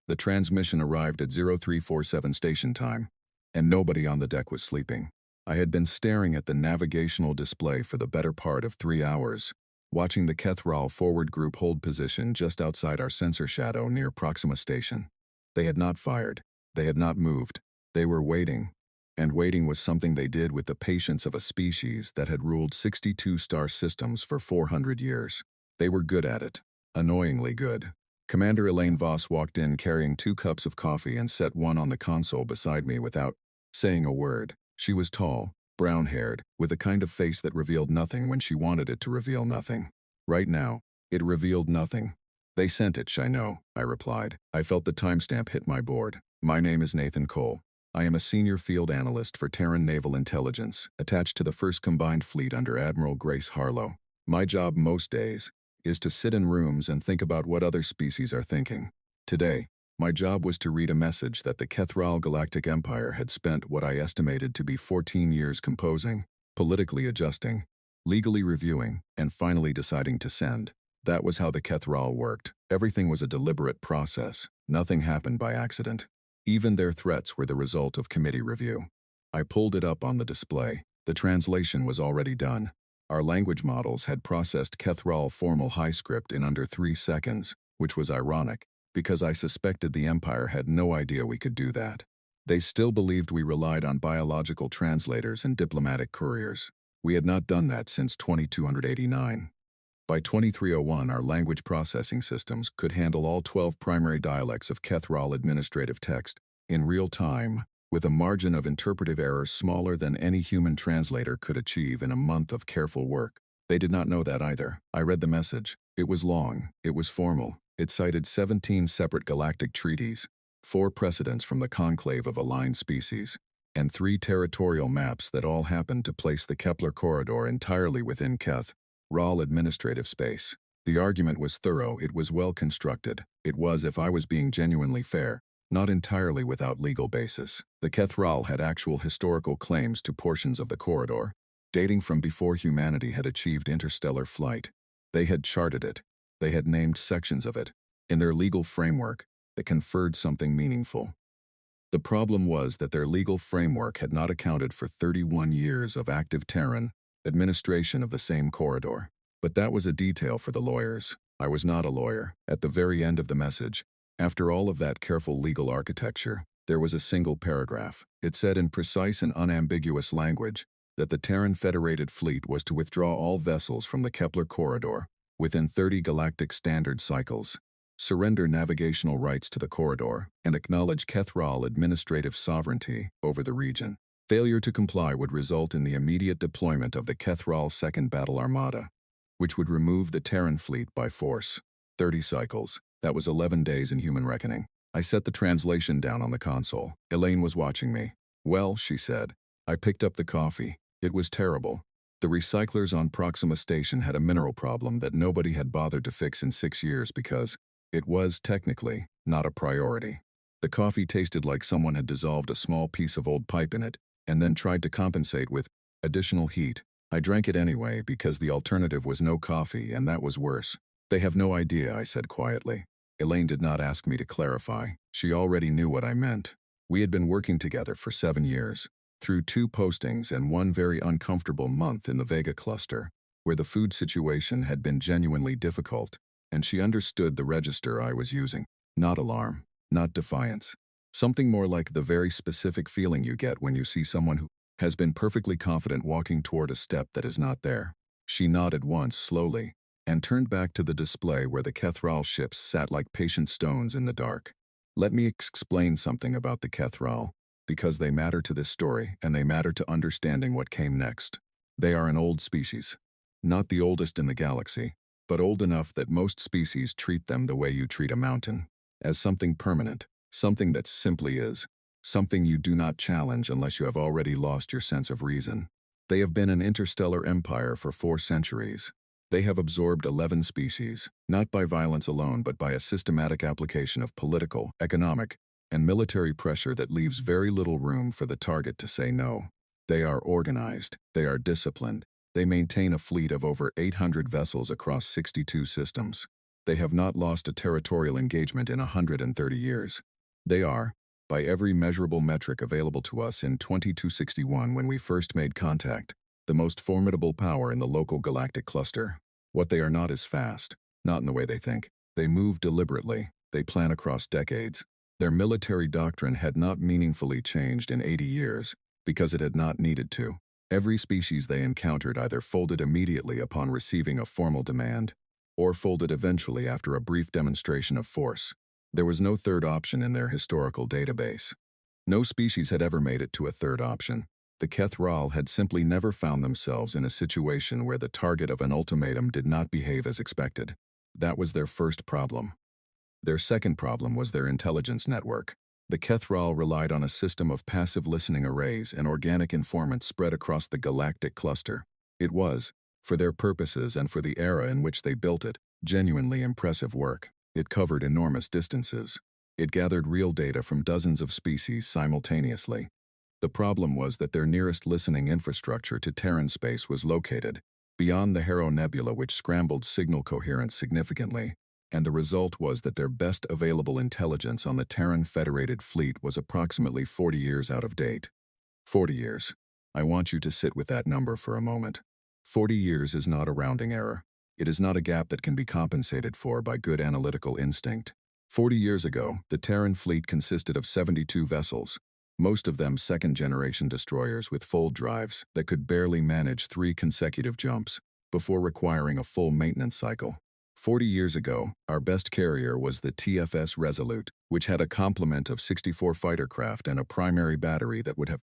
The transmission arrived at 0347 station time, and nobody on the deck was sleeping. I had been staring at the navigational display for the better part of 3 hours, watching the Kethral forward group hold position just outside our sensor shadow near Proxima Station. They had not fired. They had not moved. They were waiting. And waiting was something they did with the patience of a species that had ruled 62 star systems for 400 years. They were good at it. Annoyingly good. Commander Elaine Voss walked in carrying 2 cups of coffee and set one on the console beside me without saying a word. She was tall, brown-haired, with a kind of face that revealed nothing when she wanted it to reveal nothing. Right now, it revealed nothing. They sent it, I know, I replied. I felt the timestamp hit my board. My name is Nathan Cole. I am a senior field analyst for Terran Naval Intelligence, attached to the 1st Combined Fleet under Admiral Grace Harlow. My job most days is to sit in rooms and think about what other species are thinking. Today, my job was to read a message that the Kethral Galactic Empire had spent what I estimated to be 14 years composing, politically adjusting, legally reviewing, and finally deciding to send. That was how the Kethral worked. Everything was a deliberate process. Nothing happened by accident. Even their threats were the result of committee review. I pulled it up on the display. The translation was already done. Our language models had processed Kethral formal high script in under 3 seconds, which was ironic, because I suspected the Empire had no idea we could do that. They still believed we relied on biological translators and diplomatic couriers. We had not done that since 2289. By 2301, our language processing systems could handle all 12 primary dialects of Kethral administrative text in real time, with a margin of interpretive error smaller than any human translator could achieve in a month of careful work. They did not know that either. I read the message. It was long. It was formal. It cited 17 separate galactic treaties, 4 precedents from the conclave of aligned species, and 3 territorial maps that all happened to place the Kepler corridor entirely within Kethral administrative space. The argument was thorough. It was well constructed. It was, if I was being genuinely fair, not entirely without legal basis. The Kethral had actual historical claims to portions of the corridor, dating from before humanity had achieved interstellar flight. They had charted it. They had named sections of it, in their legal framework, that conferred something meaningful. The problem was that their legal framework had not accounted for 31 years of active Terran administration of the same corridor. But that was a detail for the lawyers. I was not a lawyer. At the very end of the message, after all of that careful legal architecture, there was a single paragraph. It said in precise and unambiguous language that the Terran Federated Fleet was to withdraw all vessels from the Kepler corridor within 30 galactic standard cycles, surrender navigational rights to the corridor, and acknowledge Kethral administrative sovereignty over the region. Failure to comply would result in the immediate deployment of the Kethral Second Battle Armada, which would remove the Terran fleet by force. 30 cycles. That was 11 days in human reckoning. I set the translation down on the console. Elaine was watching me. Well, she said. I picked up the coffee. It was terrible. The recyclers on Proxima Station had a mineral problem that nobody had bothered to fix in 6 years because it was, technically, not a priority. The coffee tasted like someone had dissolved a small piece of old pipe in it and then tried to compensate with additional heat. I drank it anyway because the alternative was no coffee, and that was worse. They have no idea, I said quietly. Elaine did not ask me to clarify. She already knew what I meant. We had been working together for 7 years, through 2 postings and 1 very uncomfortable month in the Vega cluster, where the food situation had been genuinely difficult, and she understood the register I was using. Not alarm, not defiance. Something more like the very specific feeling you get when you see someone who has been perfectly confident walking toward a step that is not there. She nodded once, slowly, and turned back to the display where the Kethral ships sat like patient stones in the dark. Let me explain something about the Kethral, because they matter to this story and they matter to understanding what came next. They are an old species. Not the oldest in the galaxy, but old enough that most species treat them the way you treat a mountain, as something permanent, something that simply is, something you do not challenge unless you have already lost your sense of reason. They have been an interstellar empire for 4 centuries. They have absorbed 11 species, not by violence alone but by a systematic application of political, economic, and military pressure that leaves very little room for the target to say no. They are organized, they are disciplined, they maintain a fleet of over 800 vessels across 62 systems. They have not lost a territorial engagement in 130 years. They are, by every measurable metric available to us in 2261 when we first made contact, the most formidable power in the local galactic cluster. What they are not is fast, not in the way they think. They move deliberately, they plan across decades. Their military doctrine had not meaningfully changed in 80 years, because it had not needed to. Every species they encountered either folded immediately upon receiving a formal demand, or folded eventually after a brief demonstration of force. There was no third option in their historical database. No species had ever made it to a third option. The Kethral had simply never found themselves in a situation where the target of an ultimatum did not behave as expected. That was their first problem. Their second problem was their intelligence network. The Kethral relied on a system of passive listening arrays and organic informants spread across the galactic cluster. It was, for their purposes and for the era in which they built it, genuinely impressive work. It covered enormous distances. It gathered real data from dozens of species simultaneously. The problem was that their nearest listening infrastructure to Terran space was located beyond the Harrow Nebula, which scrambled signal coherence significantly, and the result was that their best available intelligence on the Terran Federated Fleet was approximately 40 years out of date. 40 years. I want you to sit with that number for a moment. 40 years is not a rounding error. It is not a gap that can be compensated for by good analytical instinct. 40 years ago, the Terran fleet consisted of 72 vessels, most of them second-generation destroyers with fold drives that could barely manage 3 consecutive jumps before requiring a full maintenance cycle. 40 years ago, our best carrier was the TFS Resolute, which had a complement of 64 fighter craft and a primary battery that would have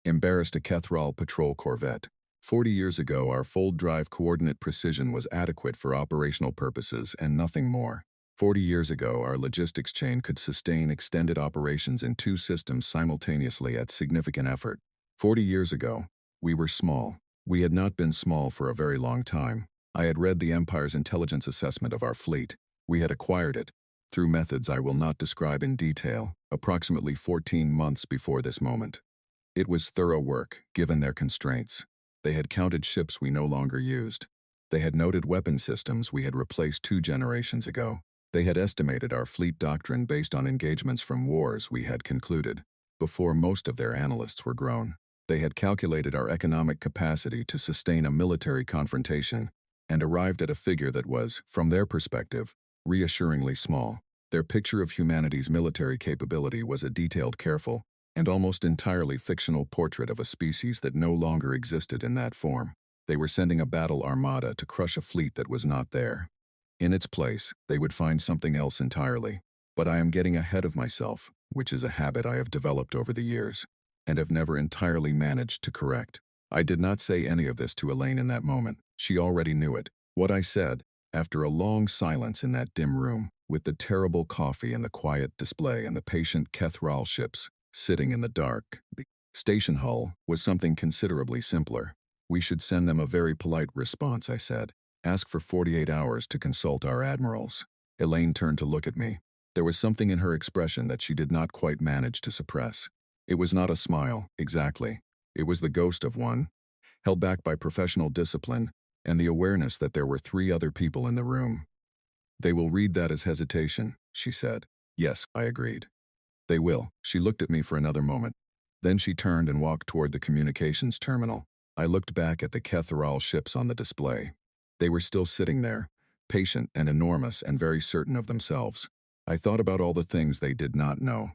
embarrassed a Kethral patrol corvette. 40 years ago, our fold drive coordinate precision was adequate for operational purposes and nothing more. 40 years ago, our logistics chain could sustain extended operations in 2 systems simultaneously at significant effort. 40 years ago, we were small. We had not been small for a very long time. I had read the Empire's intelligence assessment of our fleet. We had acquired it, through methods I will not describe in detail, approximately 14 months before this moment. It was thorough work, given their constraints. They had counted ships we no longer used. They had noted weapon systems we had replaced 2 generations ago. They had estimated our fleet doctrine based on engagements from wars we had concluded, before most of their analysts were grown. They had calculated our economic capacity to sustain a military confrontation, and arrived at a figure that was, from their perspective, reassuringly small. Their picture of humanity's military capability was a detailed, careful, and almost entirely fictional portrait of a species that no longer existed in that form. They were sending a battle armada to crush a fleet that was not there. In its place, they would find something else entirely. But I am getting ahead of myself, which is a habit I have developed over the years, and have never entirely managed to correct. I did not say any of this to Elaine in that moment. She already knew it. What I said, after a long silence in that dim room, with the terrible coffee and the quiet display and the patient Kethral ships sitting in the dark, the station hull, was something considerably simpler. We should send them a very polite response, I said. Ask for 48 hours to consult our admirals. Elaine turned to look at me. There was something in her expression that she did not quite manage to suppress. It was not a smile, exactly. It was the ghost of one, held back by professional discipline and the awareness that there were 3 other people in the room. They will read that as hesitation, she said. Yes, I agreed. They will. She looked at me for another moment. Then she turned and walked toward the communications terminal. I looked back at the Kethral ships on the display. They were still sitting there, patient and enormous and very certain of themselves. I thought about all the things they did not know.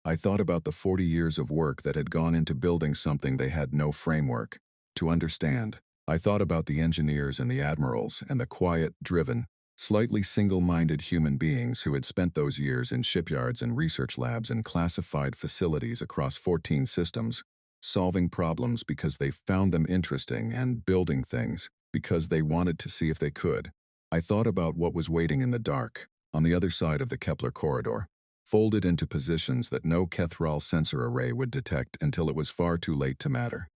I thought about the 40 years of work that had gone into building something they had no framework to understand. I thought about the engineers and the admirals and the quiet, driven, slightly single-minded human beings who had spent those years in shipyards and research labs and classified facilities across 14 systems, solving problems because they found them interesting and building things because they wanted to see if they could. I thought about what was waiting in the dark, on the other side of the Kepler corridor, folded into positions that no Kethral sensor array would detect until it was far too late to matter.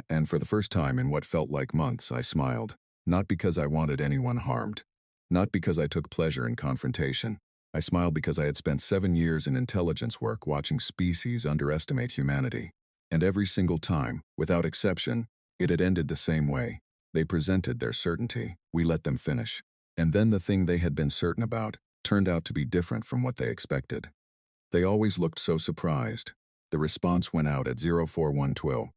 And for the first time in what felt like months, I smiled. Not because I wanted anyone harmed. Not because I took pleasure in confrontation. I smiled because I had spent 7 years in intelligence work watching species underestimate humanity. And every single time, without exception, it had ended the same way. They presented their certainty. We let them finish. And then the thing they had been certain about turned out to be different from what they expected. They always looked so surprised. The response went out at 04112.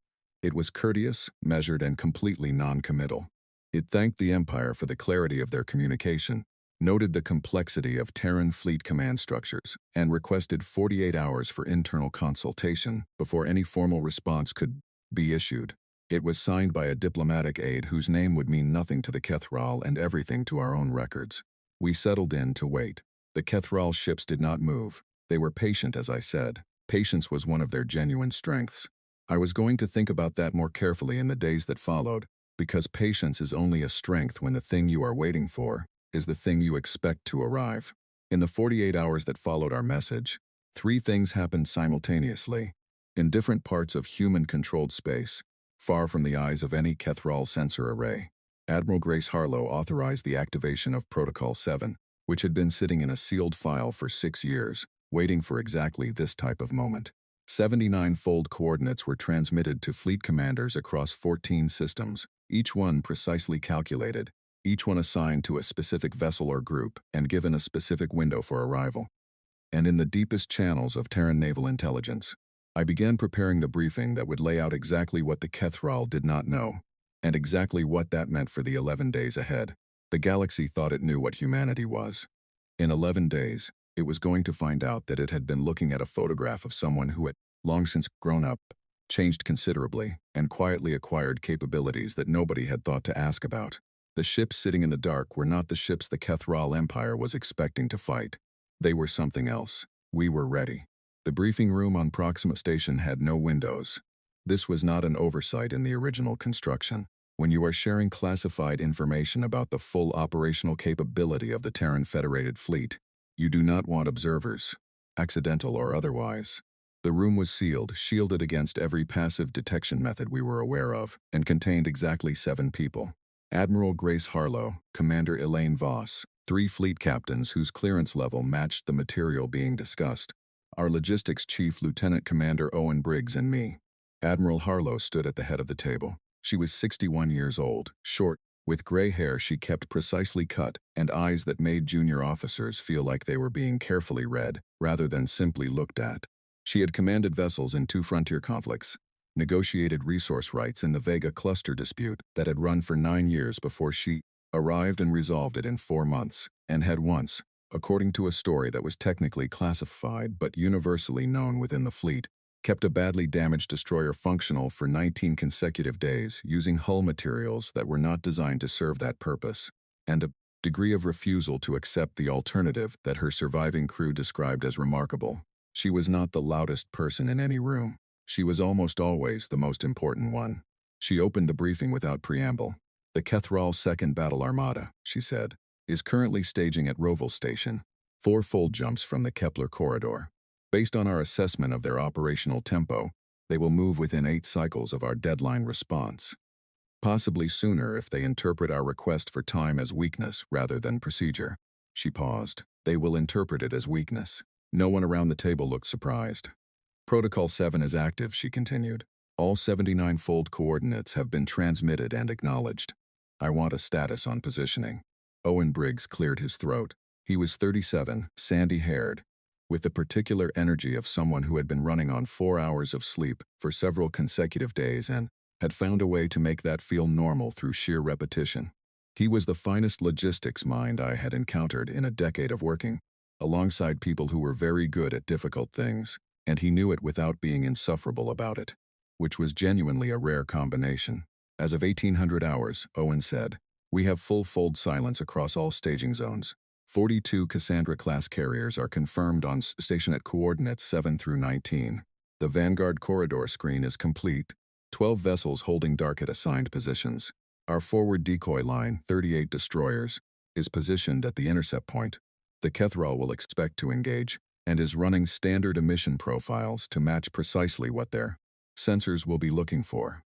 It was courteous, measured, and completely non-committal. It thanked the Empire for the clarity of their communication, noted the complexity of Terran fleet command structures, and requested 48 hours for internal consultation before any formal response could be issued. It was signed by a diplomatic aide whose name would mean nothing to the Kethral and everything to our own records. We settled in to wait. The Kethral ships did not move. They were patient, as I said. Patience was one of their genuine strengths. I was going to think about that more carefully in the days that followed, because patience is only a strength when the thing you are waiting for is the thing you expect to arrive. In the 48 hours that followed our message, 3 things happened simultaneously, in different parts of human-controlled space, far from the eyes of any Kethral sensor array. Admiral Grace Harlow authorized the activation of Protocol 7, which had been sitting in a sealed file for 6 years, waiting for exactly this type of moment. 79-fold coordinates were transmitted to fleet commanders across 14 systems, each one precisely calculated, each one assigned to a specific vessel or group and given a specific window for arrival. And in the deepest channels of Terran naval intelligence, I began preparing the briefing that would lay out exactly what the Kethral did not know, and exactly what that meant for the 11 days ahead. The galaxy thought it knew what humanity was. In 11 days, it was going to find out that it had been looking at a photograph of someone who had long since grown up, changed considerably, and quietly acquired capabilities that nobody had thought to ask about. The ships sitting in the dark were not the ships the Kethral Empire was expecting to fight. They were something else. We were ready. The briefing room on Proxima Station had no windows. This was not an oversight in the original construction. When you are sharing classified information about the full operational capability of the Terran Federated Fleet, you do not want observers, accidental or otherwise. The room was sealed, shielded against every passive detection method we were aware of, and contained exactly 7 people. Admiral Grace Harlow, Commander Elaine Voss, 3 fleet captains whose clearance level matched the material being discussed, our logistics chief Lieutenant Commander Owen Briggs, and me. Admiral Harlow stood at the head of the table. She was 61 years old, short, with gray hair she kept precisely cut, and eyes that made junior officers feel like they were being carefully read, rather than simply looked at. She had commanded vessels in 2 frontier conflicts, negotiated resource rights in the Vega cluster dispute that had run for 9 years before she arrived and resolved it in 4 months, and had once, according to a story that was technically classified but universally known within the fleet, kept a badly damaged destroyer functional for 19 consecutive days using hull materials that were not designed to serve that purpose, and a degree of refusal to accept the alternative that her surviving crew described as remarkable. She was not the loudest person in any room. She was almost always the most important one. She opened the briefing without preamble. The Kethral 2nd Battle Armada, she said, is currently staging at Roval Station, 4 fold jumps from the Kepler corridor. Based on our assessment of their operational tempo, they will move within 8 cycles of our deadline response. Possibly sooner if they interpret our request for time as weakness rather than procedure. She paused. They will interpret it as weakness. No one around the table looked surprised. Protocol 7 is active, she continued. All 79-fold coordinates have been transmitted and acknowledged. I want a status on positioning. Owen Briggs cleared his throat. He was 37, sandy-haired, with the particular energy of someone who had been running on 4 hours of sleep for several consecutive days and had found a way to make that feel normal through sheer repetition. He was the finest logistics mind I had encountered in a decade of working, alongside people who were very good at difficult things, and he knew it without being insufferable about it, which was genuinely a rare combination. As of 1800 hours, Owen said, we have full fold silence across all staging zones. 42 Cassandra-class carriers are confirmed on station at coordinates 7 through 19. The Vanguard corridor screen is complete, 12 vessels holding dark at assigned positions. Our forward decoy line, 38 destroyers, is positioned at the intercept point. The Kethral will expect to engage, and is running standard emission profiles to match precisely what their sensors will be looking for.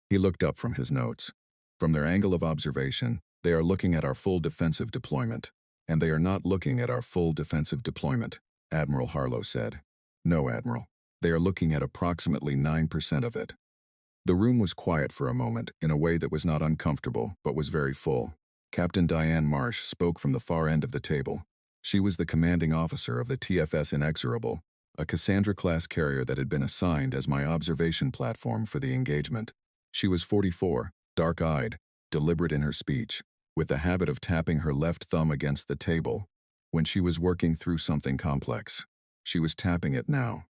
He looked up from his notes. From their angle of observation, they are looking at our full defensive deployment. And they are not looking at our full defensive deployment, Admiral Harlow said. No, Admiral. They are looking at approximately 9% of it. The room was quiet for a moment in a way that was not uncomfortable but was very full. Captain Diane Marsh spoke from the far end of the table. She was the commanding officer of the TFS Inexorable, a Cassandra-class carrier that had been assigned as my observation platform for the engagement. She was 44, dark-eyed, deliberate in her speech, with the habit of tapping her left thumb against the table when she was working through something complex. She was tapping it now.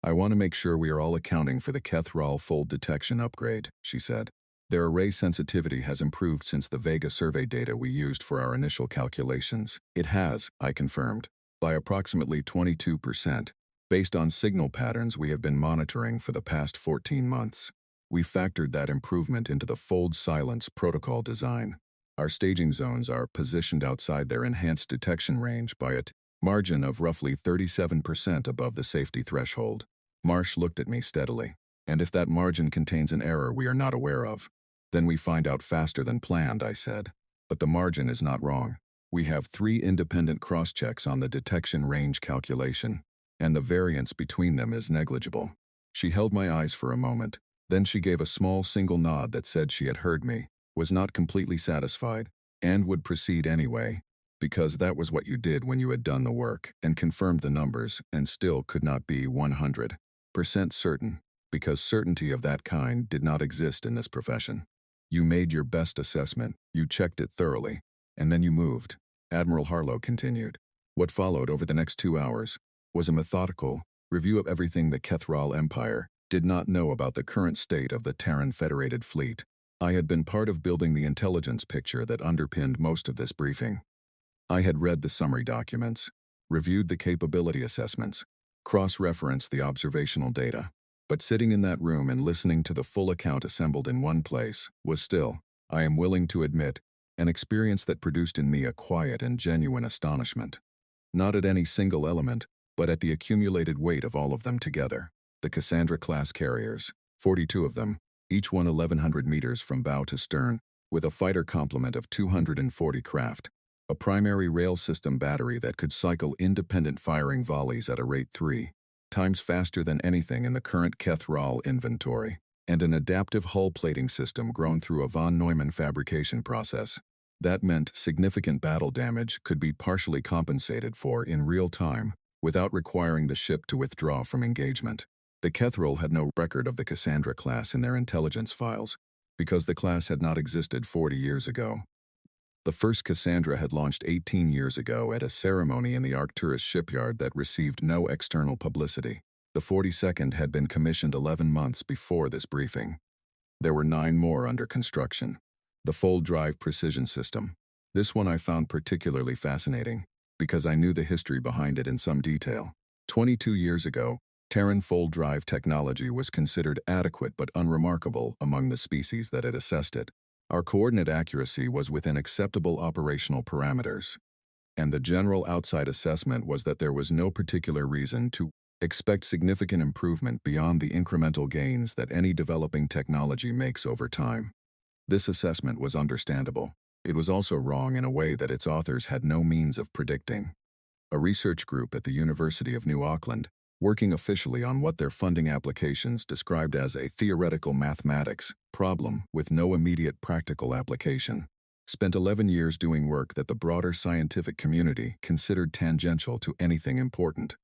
"I want to make sure we are all accounting for the Kethral fold detection upgrade," she said. "Their array sensitivity has improved since the Vega survey data we used for our initial calculations." "It has," I confirmed, "by approximately 22%, based on signal patterns we have been monitoring for the past 14 months. We factored that improvement into the fold silence protocol design. Our staging zones are positioned outside their enhanced detection range by a margin of roughly 37% above the safety threshold." Marsh looked at me steadily. "And if that margin contains an error we are not aware of, then we find out faster than planned," I said. "But the margin is not wrong. We have 3 independent cross-checks on the detection range calculation, and the variance between them is negligible." She held my eyes for a moment. Then she gave a small single nod that said she had heard me, was not completely satisfied, and would proceed anyway, because that was what you did when you had done the work, and confirmed the numbers, and still could not be 100% certain, because certainty of that kind did not exist in this profession. "You made your best assessment, you checked it thoroughly, and then you moved," Admiral Harlow continued. "What followed over the next 2 hours was a methodical review of everything the Kethral Empire did not know about the current state of the Terran Federated Fleet. I had been part of building the intelligence picture that underpinned most of this briefing. I had read the summary documents, reviewed the capability assessments, cross-referenced the observational data. But sitting in that room and listening to the full account assembled in one place was still, I am willing to admit, an experience that produced in me a quiet and genuine astonishment. Not at any single element, but at the accumulated weight of all of them together. The Cassandra-class carriers, 42 of them, each one 1,100 meters from bow to stern, with a fighter complement of 240 craft, a primary rail system battery that could cycle independent firing volleys at a rate 3 times faster than anything in the current Kethral inventory, and an adaptive hull plating system grown through a von Neumann fabrication process. That meant significant battle damage could be partially compensated for in real time without requiring the ship to withdraw from engagement. The Kethral had no record of the Cassandra class in their intelligence files, because the class had not existed 40 years ago. The first Cassandra had launched 18 years ago at a ceremony in the Arcturus shipyard that received no external publicity. The 42nd had been commissioned 11 months before this briefing. There were 9 more under construction. The fold drive precision system. This one I found particularly fascinating, because I knew the history behind it in some detail. 22 years ago, Terran fold drive technology was considered adequate but unremarkable among the species that had assessed it. Our coordinate accuracy was within acceptable operational parameters, and the general outside assessment was that there was no particular reason to expect significant improvement beyond the incremental gains that any developing technology makes over time. This assessment was understandable. It was also wrong in a way that its authors had no means of predicting. A research group at the University of New Auckland, working officially on what their funding applications described as a theoretical mathematics problem with no immediate practical application, spent 11 years doing work that the broader scientific community considered tangential to anything important.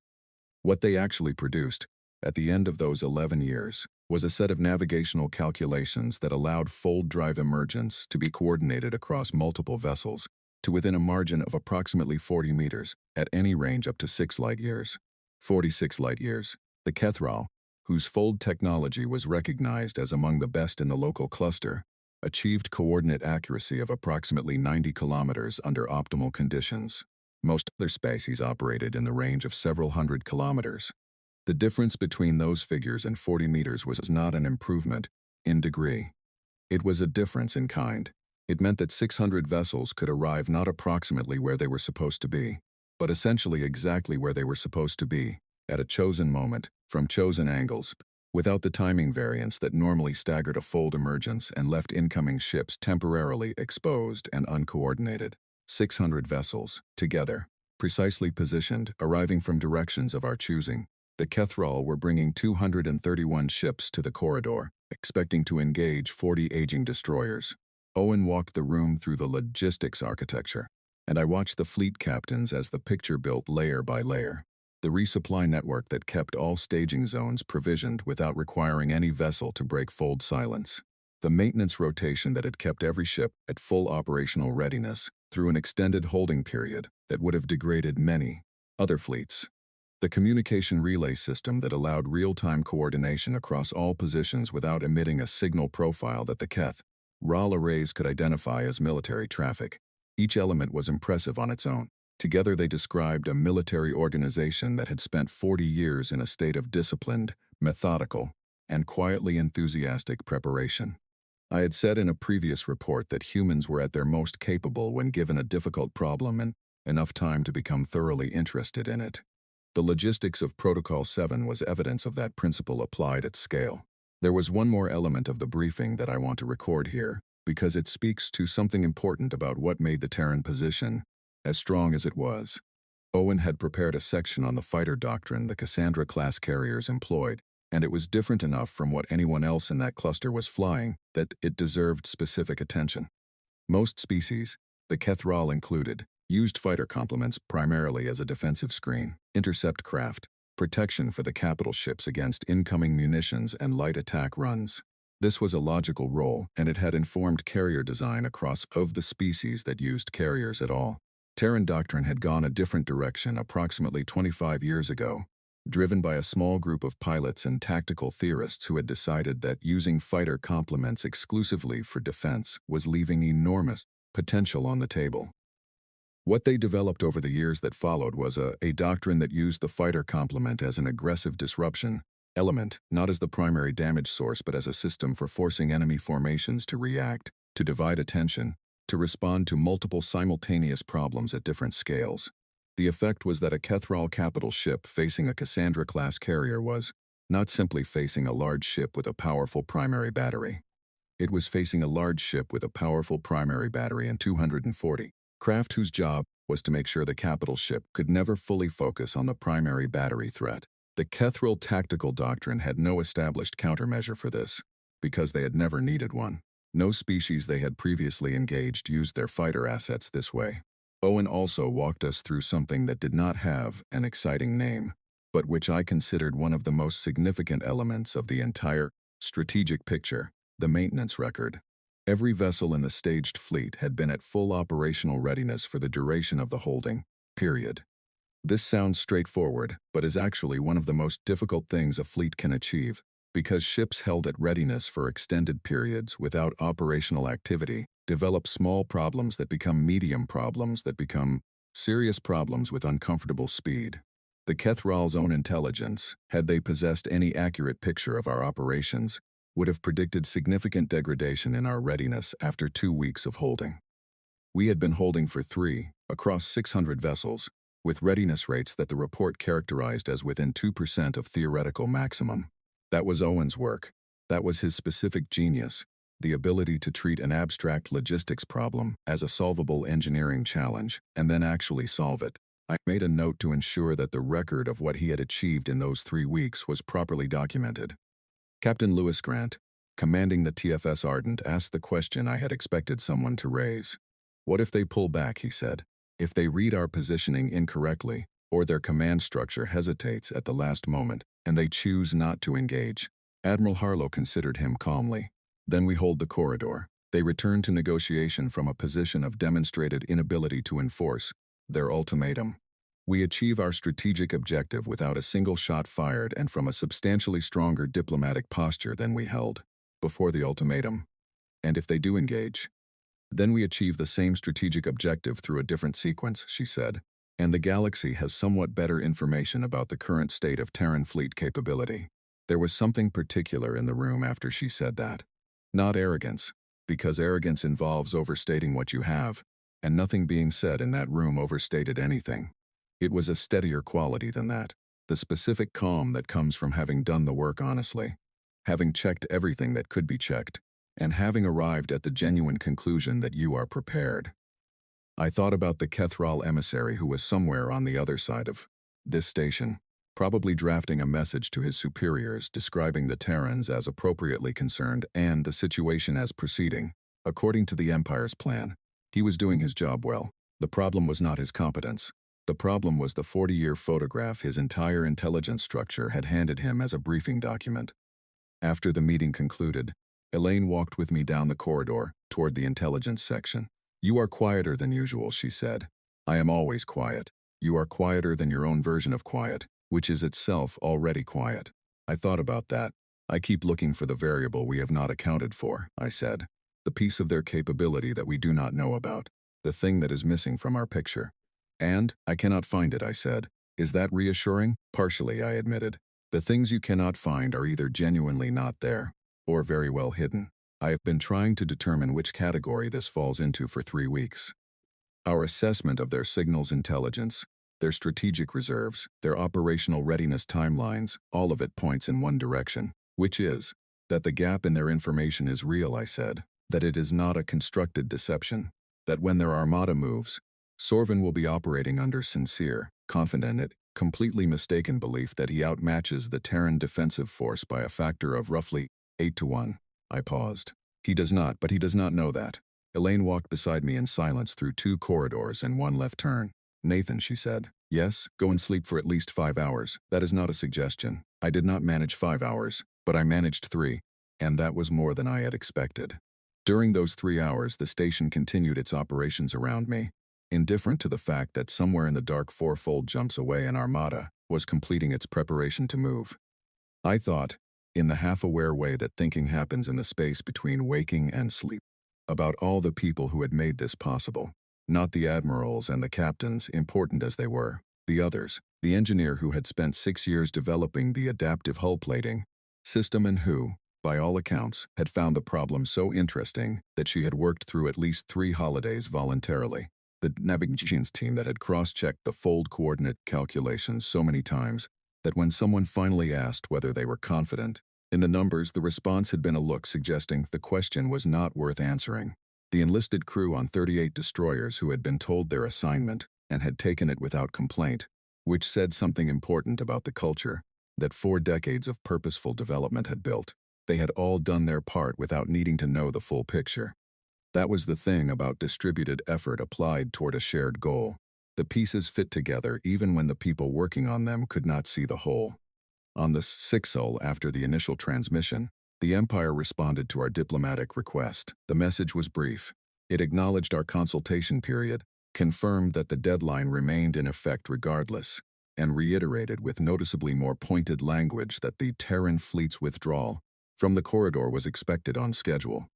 What they actually produced, at the end of those 11 years, was a set of navigational calculations that allowed fold drive emergence to be coordinated across multiple vessels to within a margin of approximately 40 meters at any range up to 6 light-years. 46 light-years. The Kethral, whose fold technology was recognized as among the best in the local cluster, achieved coordinate accuracy of approximately 90 kilometers under optimal conditions. Most other species operated in the range of several hundred kilometers. The difference between those figures and 40 meters was not an improvement in degree. It was a difference in kind. It meant that 600 vessels could arrive not approximately where they were supposed to be, but essentially exactly where they were supposed to be, at a chosen moment, from chosen angles, without the timing variance that normally staggered a fold emergence and left incoming ships temporarily exposed and uncoordinated. 600 vessels, together, precisely positioned, arriving from directions of our choosing. The Kethral were bringing 231 ships to the corridor, expecting to engage 40 aging destroyers. Owen walked the room through the logistics architecture, and I watched the fleet captains as the picture built layer by layer. The resupply network that kept all staging zones provisioned without requiring any vessel to break fold silence. The maintenance rotation that had kept every ship at full operational readiness through an extended holding period that would have degraded many other fleets. The communication relay system that allowed real-time coordination across all positions without emitting a signal profile that the Keth RAL arrays could identify as military traffic. Each element was impressive on its own. Together they described a military organization that had spent 40 years in a state of disciplined, methodical, and quietly enthusiastic preparation. I had said in a previous report that humans were at their most capable when given a difficult problem and enough time to become thoroughly interested in it. The logistics of Protocol 7 was evidence of that principle applied at scale. There was one more element of the briefing that I want to record here, because it speaks to something important about what made the Terran position as strong as it was. Owen had prepared a section on the fighter doctrine the Cassandra-class carriers employed, and it was different enough from what anyone else in that cluster was flying that it deserved specific attention. Most species, the Keth RAL included, used fighter complements primarily as a defensive screen, intercept craft, protection for the capital ships against incoming munitions and light attack runs. This was a logical role, and it had informed carrier design across of the species that used carriers at all. Terran doctrine had gone a different direction approximately 25 years ago, driven by a small group of pilots and tactical theorists who had decided that using fighter complements exclusively for defense was leaving enormous potential on the table. What they developed over the years that followed was a doctrine that used the fighter complement as an aggressive disruption element, not as the primary damage source but as a system for forcing enemy formations to react, to divide attention, to respond to multiple simultaneous problems at different scales. The effect was that a Keth RAL capital ship facing a Cassandra-class carrier was not simply facing a large ship with a powerful primary battery. It was facing a large ship with a powerful primary battery and 240 craft whose job was to make sure the capital ship could never fully focus on the primary battery threat. The Keth RAL tactical doctrine had no established countermeasure for this, because they had never needed one. No species they had previously engaged used their fighter assets this way. Owen also walked us through something that did not have an exciting name, but which I considered one of the most significant elements of the entire strategic picture, the maintenance record. Every vessel in the staged fleet had been at full operational readiness for the duration of the holding period. This sounds straightforward, but is actually one of the most difficult things a fleet can achieve, because ships held at readiness for extended periods without operational activity develop small problems that become medium problems that become serious problems with uncomfortable speed. The Keth RAL's own intelligence, had they possessed any accurate picture of our operations, would have predicted significant degradation in our readiness after 2 weeks of holding. We had been holding for 3, across 600 vessels, with readiness rates that the report characterized as within 2% of theoretical maximum. That was Owen's work. That was his specific genius, the ability to treat an abstract logistics problem as a solvable engineering challenge, and then actually solve it. I made a note to ensure that the record of what he had achieved in those 3 weeks was properly documented. Captain Lewis Grant, commanding the TFS Ardent, asked the question I had expected someone to raise. What if they pull back, he said. If they read our positioning incorrectly, or their command structure hesitates at the last moment, and they choose not to engage. Admiral Harlow considered him calmly. Then we hold the corridor. They return to negotiation from a position of demonstrated inability to enforce their ultimatum. We achieve our strategic objective without a single shot fired and from a substantially stronger diplomatic posture than we held before the ultimatum. And if they do engage, then we achieve the same strategic objective through a different sequence, she said. And the galaxy has somewhat better information about the current state of Terran fleet capability. There was something particular in the room after she said that. Not arrogance, because arrogance involves overstating what you have, and nothing being said in that room overstated anything. It was a steadier quality than that, the specific calm that comes from having done the work honestly, having checked everything that could be checked, and having arrived at the genuine conclusion that you are prepared. I thought about the Keth RAL emissary who was somewhere on the other side of this station, probably drafting a message to his superiors describing the Terrans as appropriately concerned and the situation as proceeding According to the Empire's plan, he was doing his job well. The problem was not his competence. The problem was the 40-year photograph his entire intelligence structure had handed him as a briefing document. After the meeting concluded, Elaine walked with me down the corridor toward the intelligence section. "You are quieter than usual," she said. "I am always quiet. You are quieter than your own version of quiet, which is itself already quiet." I thought about that. "I keep looking for the variable we have not accounted for," I said. "The piece of their capability that we do not know about. The thing that is missing from our picture. And I cannot find it," I said. "Is that reassuring?" "Partially," I admitted. "The things you cannot find are either genuinely not there, or very well hidden. I have been trying to determine which category this falls into for 3 weeks. Our assessment of their signals intelligence, their strategic reserves, their operational readiness timelines, all of it points in one direction, which is that the gap in their information is real," I said. "That it is not a constructed deception. That when their armada moves, Sorvin will be operating under sincere, confident, completely mistaken belief that he outmatches the Terran defensive force by a factor of roughly 8-1. I paused. "He does not, but he does not know that." Elaine walked beside me in silence through 2 corridors and 1 left turn. "Nathan," she said. "Yes, go and sleep for at least 5 hours. That is not a suggestion. I did not manage 5 hours, but I managed 3, and that was more than I had expected." During those 3 hours, the station continued its operations around me, indifferent to the fact that somewhere in the dark 4-fold jumps away an armada was completing its preparation to move. I thought, in the half-aware way that thinking happens in the space between waking and sleep, about all the people who had made this possible. Not the admirals and the captains, important as they were. The others, the engineer who had spent 6 years developing the adaptive hull plating system and who, by all accounts, had found the problem so interesting that she had worked through at least 3 holidays voluntarily. The navigations team that had cross-checked the fold coordinate calculations so many times that when someone finally asked whether they were confident in the numbers, the response had been a look suggesting the question was not worth answering. The enlisted crew on 38 destroyers who had been told their assignment and had taken it without complaint, which said something important about the culture that 4 decades of purposeful development had built. They had all done their part without needing to know the full picture. That was the thing about distributed effort applied toward a shared goal. The pieces fit together even when the people working on them could not see the whole. On the 6th after the initial transmission, the Empire responded to our diplomatic request. The message was brief. It acknowledged our consultation period, confirmed that the deadline remained in effect regardless, and reiterated with noticeably more pointed language that the Terran fleet's withdrawal from the corridor was expected on schedule.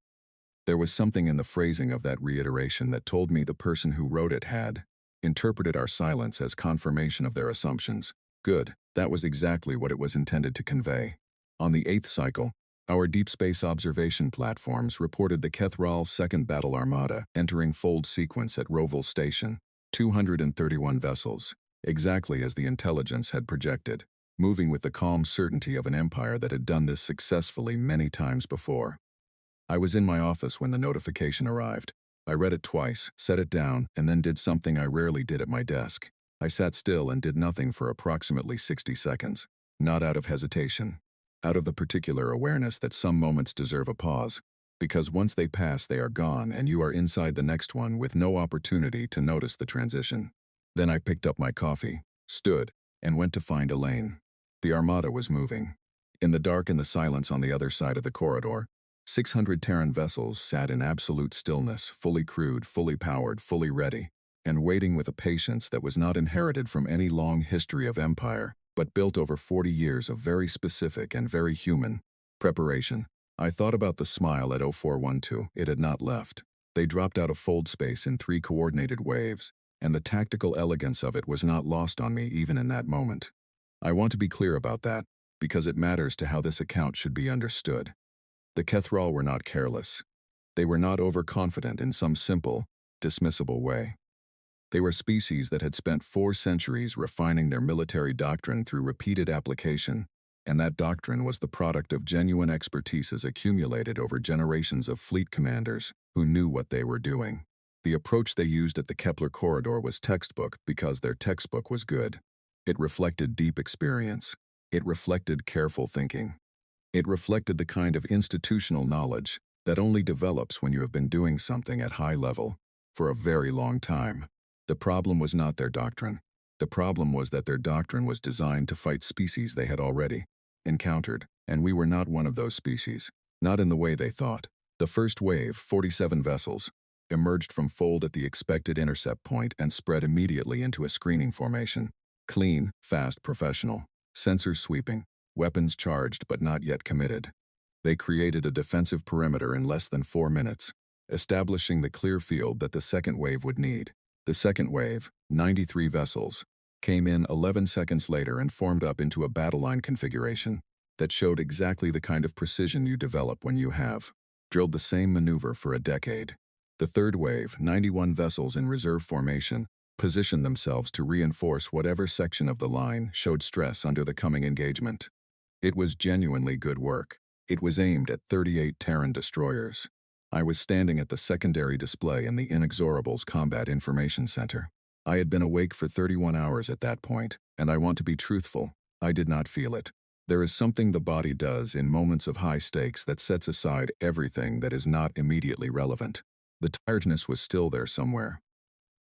There was something in the phrasing of that reiteration that told me the person who wrote it had interpreted our silence as confirmation of their assumptions. Good, that was exactly what it was intended to convey. On the 8th cycle, our deep space observation platforms reported the Kethral's 2nd Battle Armada entering fold sequence at Roville Station, 231 vessels, exactly as the intelligence had projected, moving with the calm certainty of an empire that had done this successfully many times before. I was in my office when the notification arrived. I read it twice, set it down, and then did something I rarely did at my desk. I sat still and did nothing for approximately 60 seconds, not out of hesitation, out of the particular awareness that some moments deserve a pause, because once they pass they are gone and you are inside the next one with no opportunity to notice the transition. Then I picked up my coffee, stood, and went to find Elaine. The armada was moving. In the dark and the silence on the other side of the corridor, 600 Terran vessels sat in absolute stillness, fully crewed, fully powered, fully ready, and waiting with a patience that was not inherited from any long history of empire, but built over 40 years of very specific and very human preparation. I thought about the smile at 0412. It had not left. They dropped out of fold space in 3 coordinated waves, and the tactical elegance of it was not lost on me even in that moment. I want to be clear about that, because it matters to how this account should be understood. The Kethral were not careless. They were not overconfident in some simple, dismissible way. They were species that had spent 4 centuries refining their military doctrine through repeated application, and that doctrine was the product of genuine expertises accumulated over generations of fleet commanders who knew what they were doing. The approach they used at the Kepler corridor was textbook because their textbook was good. It reflected deep experience. It reflected careful thinking. It reflected the kind of institutional knowledge that only develops when you have been doing something at high level for a very long time. The problem was not their doctrine. The problem was that their doctrine was designed to fight species they had already encountered, and we were not one of those species, not in the way they thought. The first wave, 47 vessels, emerged from fold at the expected intercept point and spread immediately into a screening formation. Clean, fast, professional. Sensors sweeping. Weapons charged but not yet committed. They created a defensive perimeter in less than 4 minutes, establishing the clear field that the second wave would need. The second wave, 93 vessels, came in 11 seconds later and formed up into a battle line configuration that showed exactly the kind of precision you develop when you have drilled the same maneuver for a decade. The third wave, 91 vessels in reserve formation, positioned themselves to reinforce whatever section of the line showed stress under the coming engagement. It was genuinely good work. It was aimed at 38 Terran destroyers. I was standing at the secondary display in the Inexorables Combat Information Center. I had been awake for 31 hours at that point, and I want to be truthful, I did not feel it. There is something the body does in moments of high stakes that sets aside everything that is not immediately relevant. The tiredness was still there somewhere.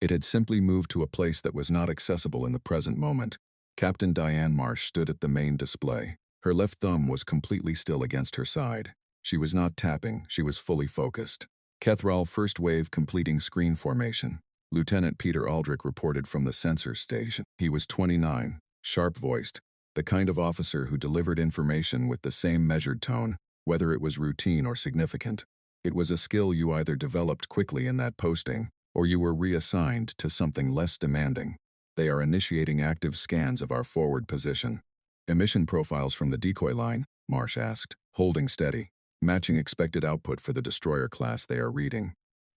It had simply moved to a place that was not accessible in the present moment. Captain Diane Marsh stood at the main display. Her left thumb was completely still against her side. She was not tapping, she was fully focused. Kethral first wave completing screen formation. Lieutenant Peter Aldrich reported from the sensor station. He was 29, sharp-voiced, the kind of officer who delivered information with the same measured tone, whether it was routine or significant. It was a skill you either developed quickly in that posting, or you were reassigned to something less demanding. They are initiating active scans of our forward position. Emission profiles from the decoy line, Marsh asked, holding steady, matching expected output for the destroyer class they are reading.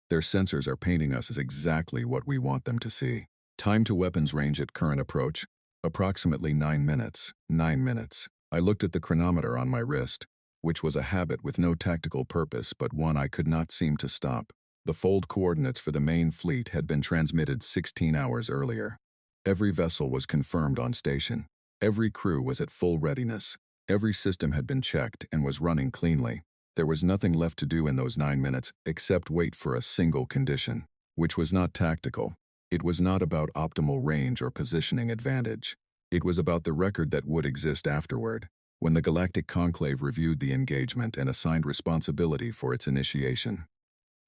Their sensors are painting us as exactly what we want them to see. Time to weapons range at current approach, approximately 9 minutes. 9 minutes. I looked at the chronometer on my wrist, which was a habit with no tactical purpose but one I could not seem to stop. The fold coordinates for the main fleet had been transmitted 16 hours earlier. Every vessel was confirmed on station. Every crew was at full readiness. Every system had been checked and was running cleanly. There was nothing left to do in those 9 minutes except wait for a single condition, which was not tactical. It was not about optimal range or positioning advantage. It was about the record that would exist afterward, when the Galactic Conclave reviewed the engagement and assigned responsibility for its initiation.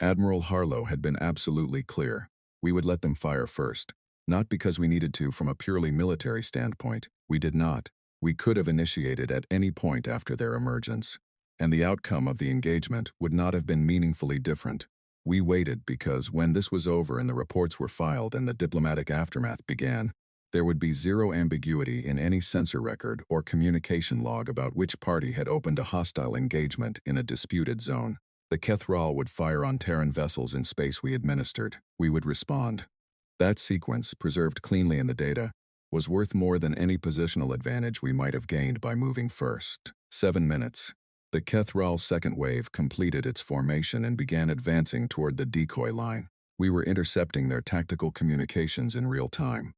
Admiral Harlow had been absolutely clear. We would let them fire first. Not because we needed to from a purely military standpoint. We did not. We could have initiated at any point after their emergence, and the outcome of the engagement would not have been meaningfully different. We waited because when this was over and the reports were filed and the diplomatic aftermath began, there would be zero ambiguity in any sensor record or communication log about which party had opened a hostile engagement in a disputed zone. The Kethral would fire on Terran vessels in space we administered. We would respond. That sequence, preserved cleanly in the data, was worth more than any positional advantage we might have gained by moving first. 7 minutes. The Kethral second wave completed its formation and began advancing toward the decoy line. We were intercepting their tactical communications in real time.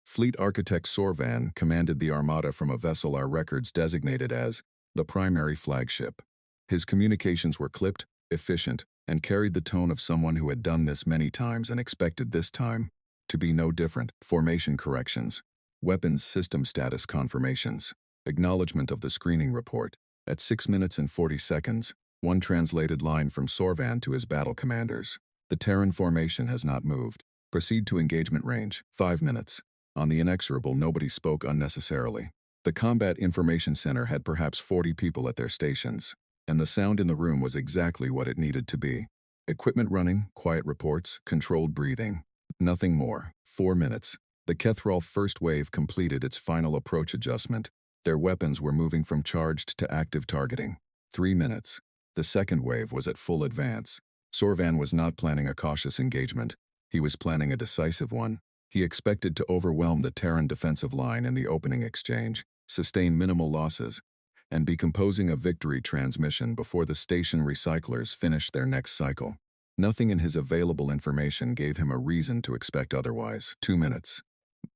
Fleet Architect Sorvan commanded the armada from a vessel our records designated as the primary flagship. His communications were clipped, efficient, and carried the tone of someone who had done this many times and expected this time to be no different. Formation corrections, weapons system status confirmations, acknowledgement of the screening report. At 6 minutes and 40 seconds, one translated line from Sorvan to his battle commanders. The Terran formation has not moved. Proceed to engagement range, 5 minutes. On the Inexorable, nobody spoke unnecessarily. The Combat Information Center had perhaps 40 people at their stations, and the sound in the room was exactly what it needed to be. Equipment running, quiet reports, controlled breathing. Nothing more. 4 minutes. The Kethral first wave completed its final approach adjustment. Their weapons were moving from charged to active targeting. 3 minutes. The second wave was at full advance. Sorvan was not planning a cautious engagement. He was planning a decisive one. He expected to overwhelm the Terran defensive line in the opening exchange, sustain minimal losses, and be composing a victory transmission before the station recyclers finished their next cycle. Nothing in his available information gave him a reason to expect otherwise. 2 minutes.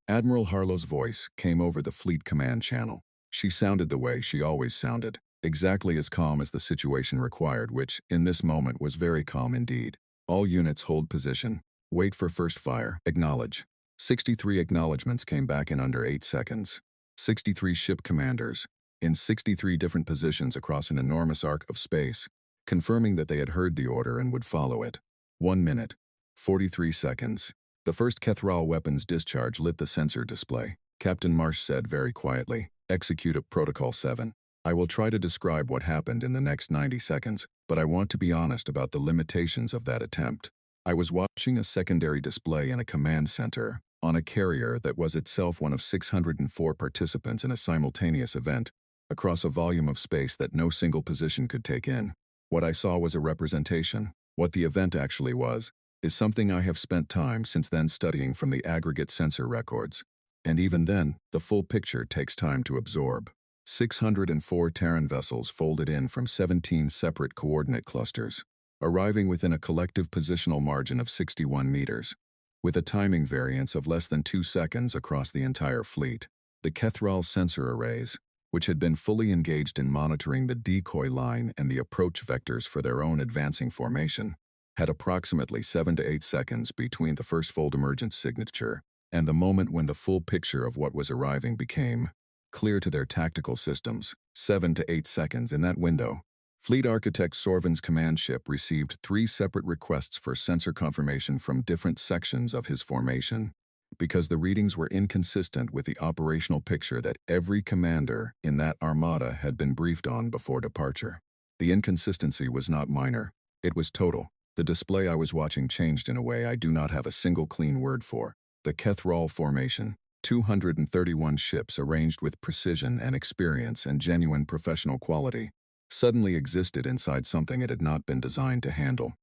Admiral Harlow's voice came over the fleet command channel. She sounded the way she always sounded, Exactly as calm as the situation required, which, in this moment, was very calm indeed. All units hold position. Wait for first fire. Acknowledge. 63 acknowledgements came back in under 8 seconds. 63 ship commanders, in 63 different positions across an enormous arc of space, confirming that they had heard the order and would follow it. 1 minute. 43 seconds. The first Kethral weapon's discharge lit the sensor display. Captain Marsh said very quietly, "Execute Protocol 7. I will try to describe what happened in the next 90 seconds, but I want to be honest about the limitations of that attempt." I was watching a secondary display in a command center, on a carrier that was itself one of 604 participants in a simultaneous event, across a volume of space that no single position could take in. What I saw was a representation. What the event actually was, is something I have spent time since then studying from the aggregate sensor records. And even then, the full picture takes time to absorb. 604 Terran vessels folded in from 17 separate coordinate clusters, arriving within a collective positional margin of 61 meters, with a timing variance of less than 2 seconds across the entire fleet. The Kethral sensor arrays, which had been fully engaged in monitoring the decoy line and the approach vectors for their own advancing formation, had approximately 7 to 8 seconds between the first fold emergence signature and the moment when the full picture of what was arriving became clear to their tactical systems. 7 to 8 seconds in that window. Fleet Architect Sorvin's command ship received 3 separate requests for sensor confirmation from different sections of his formation, because the readings were inconsistent with the operational picture that every commander in that armada had been briefed on before departure. The inconsistency was not minor, it was total. The display I was watching changed in a way I do not have a single clean word for. The Kethral formation, 231 ships arranged with precision and experience and genuine professional quality, suddenly existed inside something it had not been designed to handle.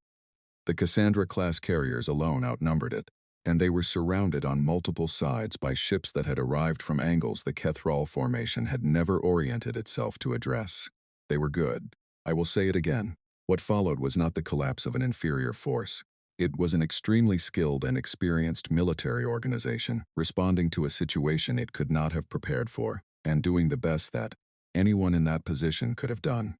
The Cassandra-class carriers alone outnumbered it, and they were surrounded on multiple sides by ships that had arrived from angles the Kethral formation had never oriented itself to address. They were good. I will say it again. What followed was not the collapse of an inferior force. It was an extremely skilled and experienced military organization, responding to a situation it could not have prepared for, and doing the best that anyone in that position could have done.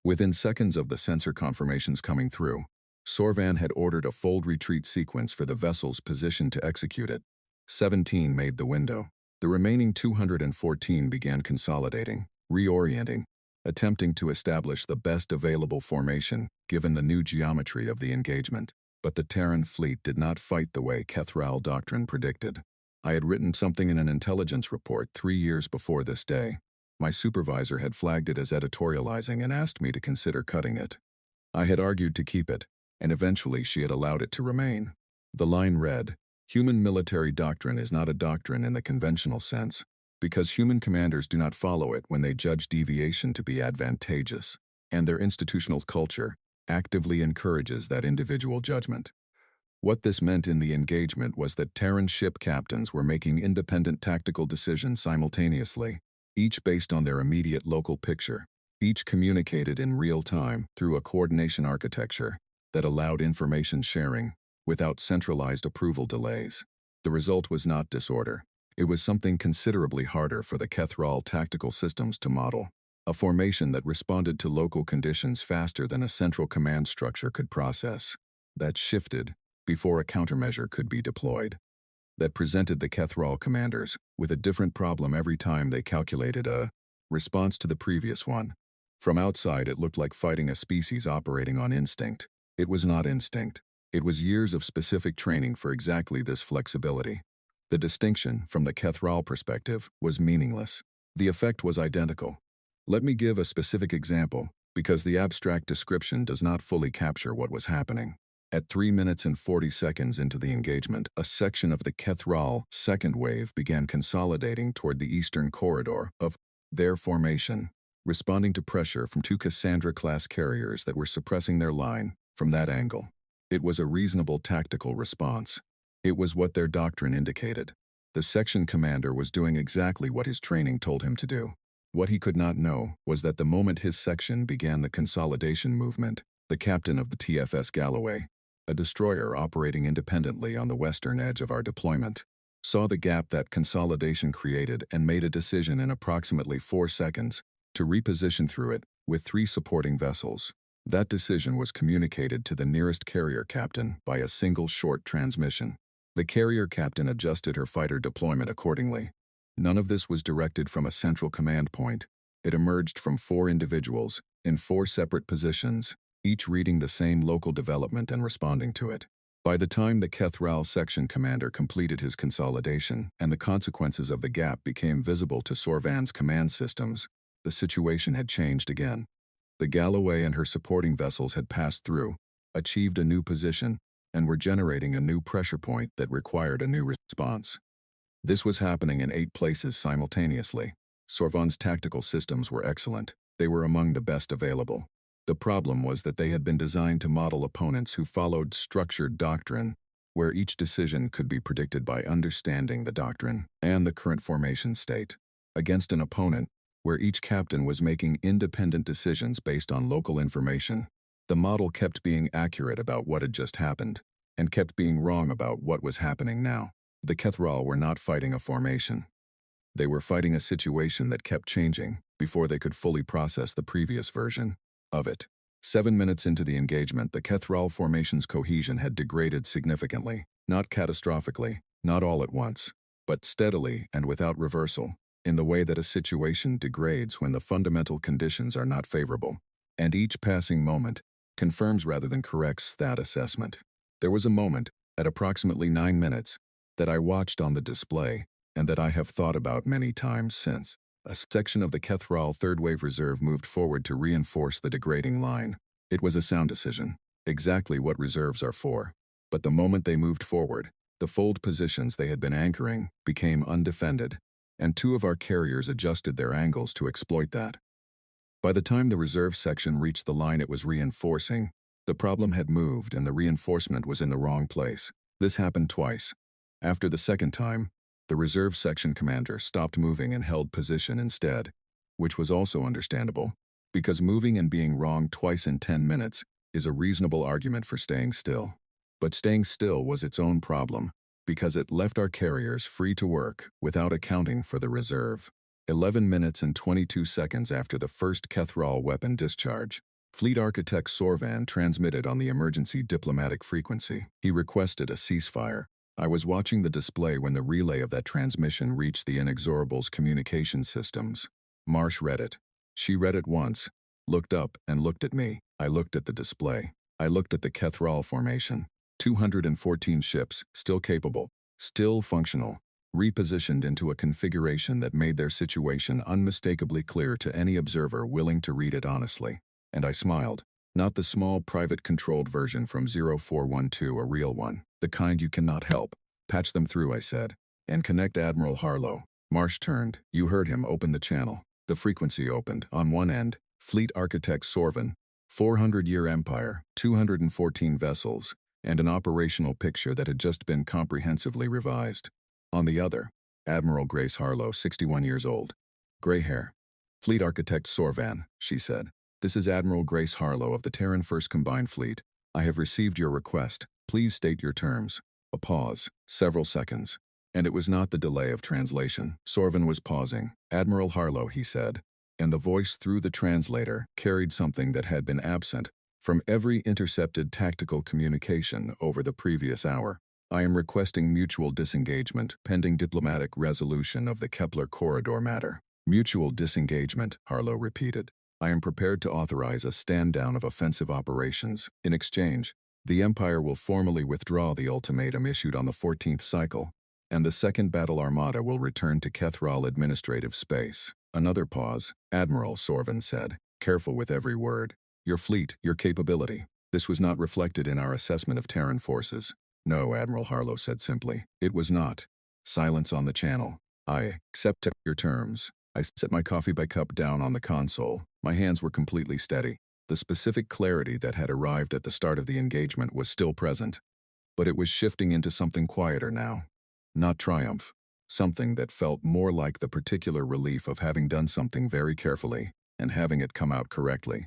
Within seconds of the sensor confirmations coming through, Sorvan had ordered a fold retreat sequence for the vessels positioned to execute it. 17 made the window. The remaining 214 began consolidating, reorienting, attempting to establish the best available formation given the new geometry of the engagement. But the Terran fleet did not fight the way Kethral doctrine predicted. I had written something in an intelligence report 3 years before this day. My supervisor had flagged it as editorializing and asked me to consider cutting it. I had argued to keep it, and eventually she had allowed it to remain. The line read, "Human military doctrine is not a doctrine in the conventional sense, because human commanders do not follow it when they judge deviation to be advantageous, and their institutional culture actively encourages that individual judgment." What this meant in the engagement was that Terran ship captains were making independent tactical decisions simultaneously, each based on their immediate local picture, each communicated in real time through a coordination architecture that allowed information sharing without centralized approval delays. The result was not disorder. It was something considerably harder for the Kethral tactical systems to model. A formation that responded to local conditions faster than a central command structure could process. That shifted before a countermeasure could be deployed. That presented the Kethral commanders with a different problem every time they calculated a response to the previous one. From outside, it looked like fighting a species operating on instinct. It was not instinct. It was years of specific training for exactly this flexibility. The distinction, from the Kethral perspective, was meaningless. The effect was identical. Let me give a specific example, because the abstract description does not fully capture what was happening. At 3 minutes and 40 seconds into the engagement, a section of the Kethral second wave began consolidating toward the eastern corridor of their formation, responding to pressure from 2 Cassandra-class carriers that were suppressing their line from that angle. It was a reasonable tactical response. It was what their doctrine indicated. The section commander was doing exactly what his training told him to do. What he could not know was that the moment his section began the consolidation movement, the captain of the TFS Galloway, a destroyer operating independently on the western edge of our deployment, saw the gap that consolidation created and made a decision in approximately 4 seconds to reposition through it with 3 supporting vessels. That decision was communicated to the nearest carrier captain by a single short transmission. The carrier captain adjusted her fighter deployment accordingly. None of this was directed from a central command point. It emerged from 4 individuals, in 4 separate positions, each reading the same local development and responding to it. By the time the Kethral section commander completed his consolidation and the consequences of the gap became visible to Sorvan's command systems, the situation had changed again. The Galloway and her supporting vessels had passed through, achieved a new position, and were generating a new pressure point that required a new response. This was happening in 8 places simultaneously. Sorvan's tactical systems were excellent. They were among the best available. The problem was that they had been designed to model opponents who followed structured doctrine, where each decision could be predicted by understanding the doctrine and the current formation state, against an opponent where each captain was making independent decisions based on local information. The model kept being accurate about what had just happened, and kept being wrong about what was happening now. The Kethral were not fighting a formation. They were fighting a situation that kept changing before they could fully process the previous version of it. 7 minutes into the engagement, the Kethral formation's cohesion had degraded significantly, not catastrophically, not all at once, but steadily and without reversal, in the way that a situation degrades when the fundamental conditions are not favorable, and each passing moment confirms rather than corrects that assessment. There was a moment, at approximately 9 minutes, that I watched on the display, and that I have thought about many times since. A section of the Kethral Third Wave Reserve moved forward to reinforce the degrading line. It was a sound decision, exactly what reserves are for. But the moment they moved forward, the fold positions they had been anchoring became undefended, and 2 of our carriers adjusted their angles to exploit that. By the time the reserve section reached the line it was reinforcing, the problem had moved and the reinforcement was in the wrong place. This happened twice. After the second time, the reserve section commander stopped moving and held position instead, which was also understandable, because moving and being wrong twice in 10 minutes is a reasonable argument for staying still. But staying still was its own problem, because it left our carriers free to work without accounting for the reserve. 11 minutes and 22 seconds after the first Kethral weapon discharge, Fleet Architect Sorvan transmitted on the emergency diplomatic frequency. He requested a ceasefire. I was watching the display when the relay of that transmission reached the Inexorable's communication systems. Marsh read it. She read it once, looked up and looked at me. I looked at the display. I looked at the Kethral formation. 214 ships, still capable, still functional, repositioned into a configuration that made their situation unmistakably clear to any observer willing to read it honestly. And I smiled. Not the small private-controlled version from 0412, a real one. The kind you cannot help. Patch them through, I said. And connect Admiral Harlow. Marsh turned. You heard him open the channel. The frequency opened. On one end, Fleet Architect Sorvan, 400-year empire, 214 vessels, and an operational picture that had just been comprehensively revised. On the other, Admiral Grace Harlow, 61 years old. Gray hair. Fleet Architect Sorvan, she said. This is Admiral Grace Harlow of the Terran 1st Combined Fleet. I have received your request. Please state your terms. A pause. Several seconds. And it was not the delay of translation. Sorvan was pausing. Admiral Harlow, he said. And the voice through the translator carried something that had been absent from every intercepted tactical communication over the previous hour. I am requesting mutual disengagement pending diplomatic resolution of the Kepler corridor matter. Mutual disengagement, Harlow repeated. I am prepared to authorize a stand-down of offensive operations. In exchange, the Empire will formally withdraw the ultimatum issued on the 14th cycle, and the Second Battle Armada will return to Kethral administrative space. Another pause. Admiral, Sorvan said, careful with every word. Your fleet, your capability. This was not reflected in our assessment of Terran forces. No, Admiral Harlow said simply. It was not. Silence on the channel. I accept your terms. I set my coffee cup down on the console. My hands were completely steady. The specific clarity that had arrived at the start of the engagement was still present, but it was shifting into something quieter now. Not triumph. Something that felt more like the particular relief of having done something very carefully and having it come out correctly.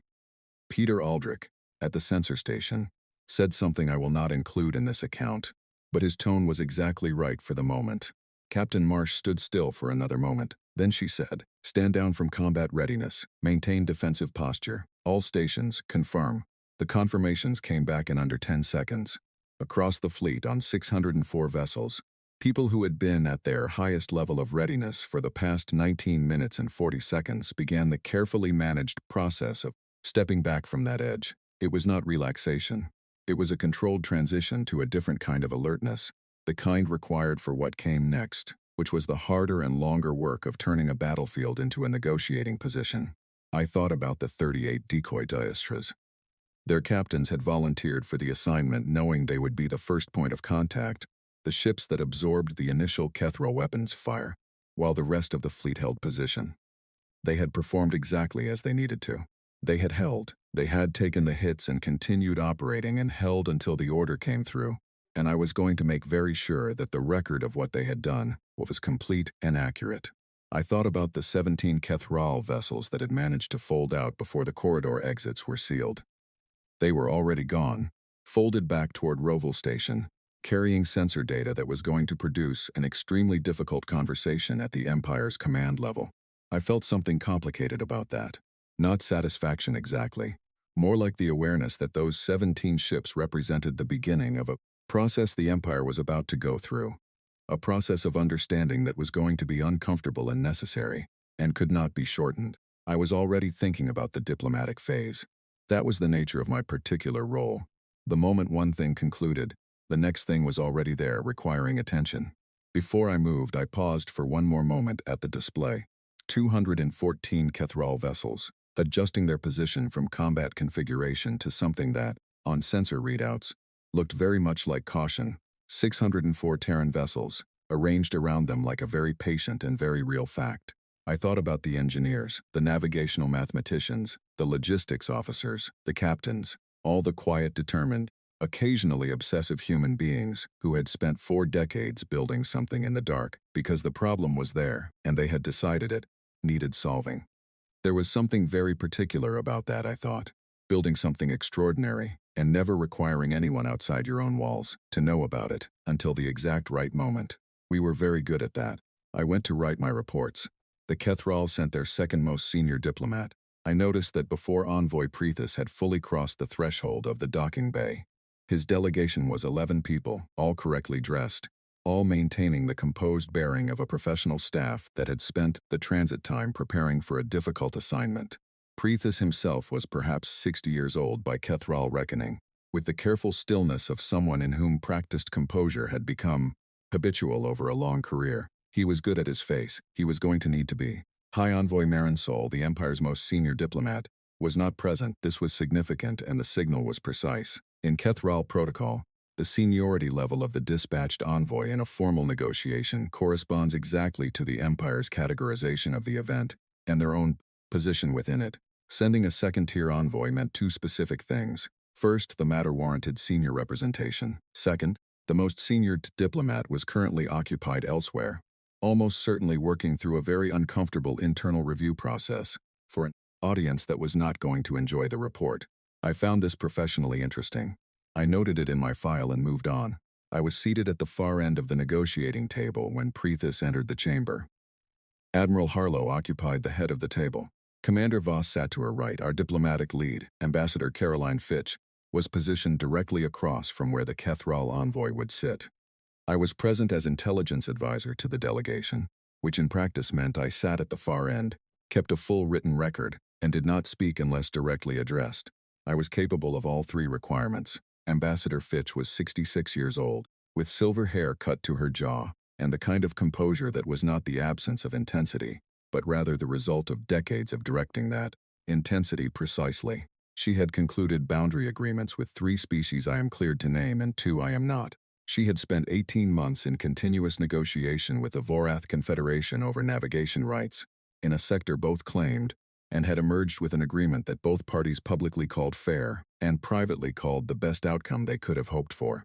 Peter Aldrich, at the sensor station, said something I will not include in this account, but his tone was exactly right for the moment. Captain Marsh stood still for another moment. Then she said, "Stand down from combat readiness. Maintain defensive posture. All stations, confirm." The confirmations came back in under 10 seconds. Across the fleet on 604 vessels, people who had been at their highest level of readiness for the past 19 minutes and 40 seconds began the carefully managed process of stepping back from that edge. It was not relaxation. It was a controlled transition to a different kind of alertness, the kind required for what came next, which was the harder and longer work of turning a battlefield into a negotiating position. I thought about the 38 decoy diastras. Their captains had volunteered for the assignment knowing they would be the first point of contact, the ships that absorbed the initial Kethral weapons fire, while the rest of the fleet held position. They had performed exactly as they needed to. They had taken the hits and continued operating and held until the order came through, and I was going to make very sure that the record of what they had done was complete and accurate. I thought about the 17 Kethral vessels that had managed to fold out before the corridor exits were sealed. They were already gone, folded back toward Roval Station, carrying sensor data that was going to produce an extremely difficult conversation at the Empire's command level. I felt something complicated about that. Not satisfaction exactly, more like the awareness that those 17 ships represented the beginning of a process the Empire was about to go through. A process of understanding that was going to be uncomfortable and necessary, and could not be shortened. I was already thinking about the diplomatic phase. That was the nature of my particular role. The moment one thing concluded, the next thing was already there, requiring attention. Before I moved, I paused for one more moment at the display. 214 Kethral vessels, adjusting their position from combat configuration to something that, on sensor readouts, looked very much like caution. 604 Terran vessels, arranged around them like a very patient and very real fact. I thought about the engineers, the navigational mathematicians, the logistics officers, the captains, all the quiet, determined, occasionally obsessive human beings who had spent 4 decades building something in the dark because the problem was there and they had decided it needed solving. There was something very particular about that, I thought. Building something extraordinary and never requiring anyone outside your own walls to know about it until the exact right moment. We were very good at that. I went to write my reports. The Kethral sent their second most senior diplomat. I noticed that before Envoy Preethus had fully crossed the threshold of the docking bay, his delegation was 11 people, all correctly dressed, all maintaining the composed bearing of a professional staff that had spent the transit time preparing for a difficult assignment. Preethus himself was perhaps 60 years old by Kethral reckoning, with the careful stillness of someone in whom practiced composure had become habitual over a long career. He was good at his face. He was going to need to be. High Envoy Marinsol, the Empire's most senior diplomat, was not present. This was significant and the signal was precise. In Kethral protocol, the seniority level of the dispatched envoy in a formal negotiation corresponds exactly to the Empire's categorization of the event and their own position within it. Sending a second-tier envoy meant 2 specific things. First, the matter warranted senior representation. Second, the most senior diplomat was currently occupied elsewhere, almost certainly working through a very uncomfortable internal review process for an audience that was not going to enjoy the report. I found this professionally interesting. I noted it in my file and moved on. I was seated at the far end of the negotiating table when Preethus entered the chamber. Admiral Harlow occupied the head of the table. Commander Voss sat to her right. Our diplomatic lead, Ambassador Caroline Fitch, was positioned directly across from where the Kethral envoy would sit. I was present as intelligence advisor to the delegation, which in practice meant I sat at the far end, kept a full written record, and did not speak unless directly addressed. I was capable of all 3 requirements. Ambassador Fitch was 66 years old, with silver hair cut to her jaw, and the kind of composure that was not the absence of intensity, but rather the result of decades of directing that intensity precisely. She had concluded boundary agreements with 3 species I am cleared to name and 2 I am not. She had spent 18 months in continuous negotiation with the Vorath Confederation over navigation rights, in a sector both claimed, and had emerged with an agreement that both parties publicly called fair and privately called the best outcome they could have hoped for.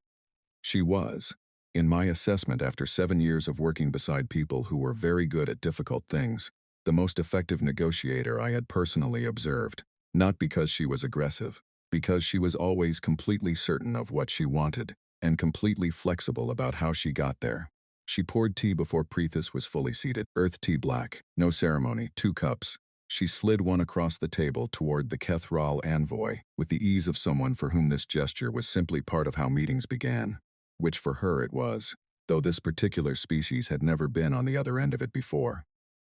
She was, in my assessment after 7 years of working beside people who were very good at difficult things, the most effective negotiator I had personally observed, not because she was aggressive, because she was always completely certain of what she wanted and completely flexible about how she got there. She poured tea before Preethus was fully seated. Earth tea black, no ceremony, 2 cups. She slid one across the table toward the Kethral envoy, with the ease of someone for whom this gesture was simply part of how meetings began. Which for her it was, though this particular species had never been on the other end of it before.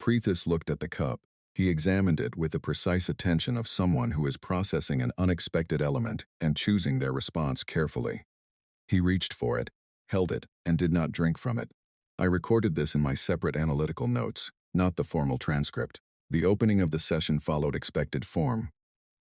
Preethus looked at the cup. He examined it with the precise attention of someone who is processing an unexpected element and choosing their response carefully. He reached for it, held it, and did not drink from it. I recorded this in my separate analytical notes, not the formal transcript. The opening of the session followed expected form.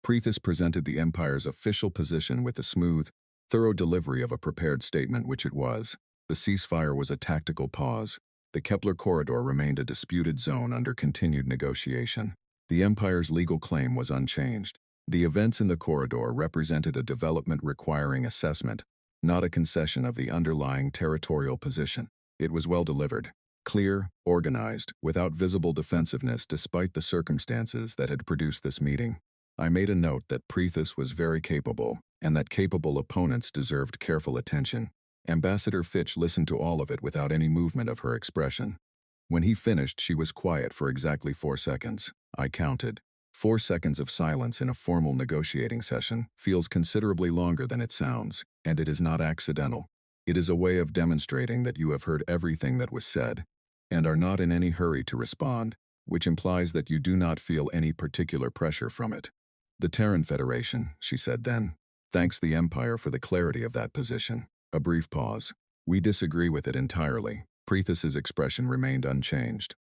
Preethus presented the Empire's official position with a smooth, thorough delivery of a prepared statement, which it was. The ceasefire was a tactical pause. The Kepler corridor remained a disputed zone under continued negotiation. The Empire's legal claim was unchanged. The events in the corridor represented a development requiring assessment, not a concession of the underlying territorial position. It was well delivered, clear, organized, without visible defensiveness despite the circumstances that had produced this meeting. I made a note that Preethus was very capable, and that capable opponents deserved careful attention. Ambassador Fitch listened to all of it without any movement of her expression. When he finished, she was quiet for exactly 4 seconds. I counted. 4 seconds of silence in a formal negotiating session feels considerably longer than it sounds, and it is not accidental. It is a way of demonstrating that you have heard everything that was said, and are not in any hurry to respond, which implies that you do not feel any particular pressure from it. The Terran Federation, she said then, thanks the Empire for the clarity of that position. A brief pause. We disagree with it entirely. Preethus's expression remained unchanged.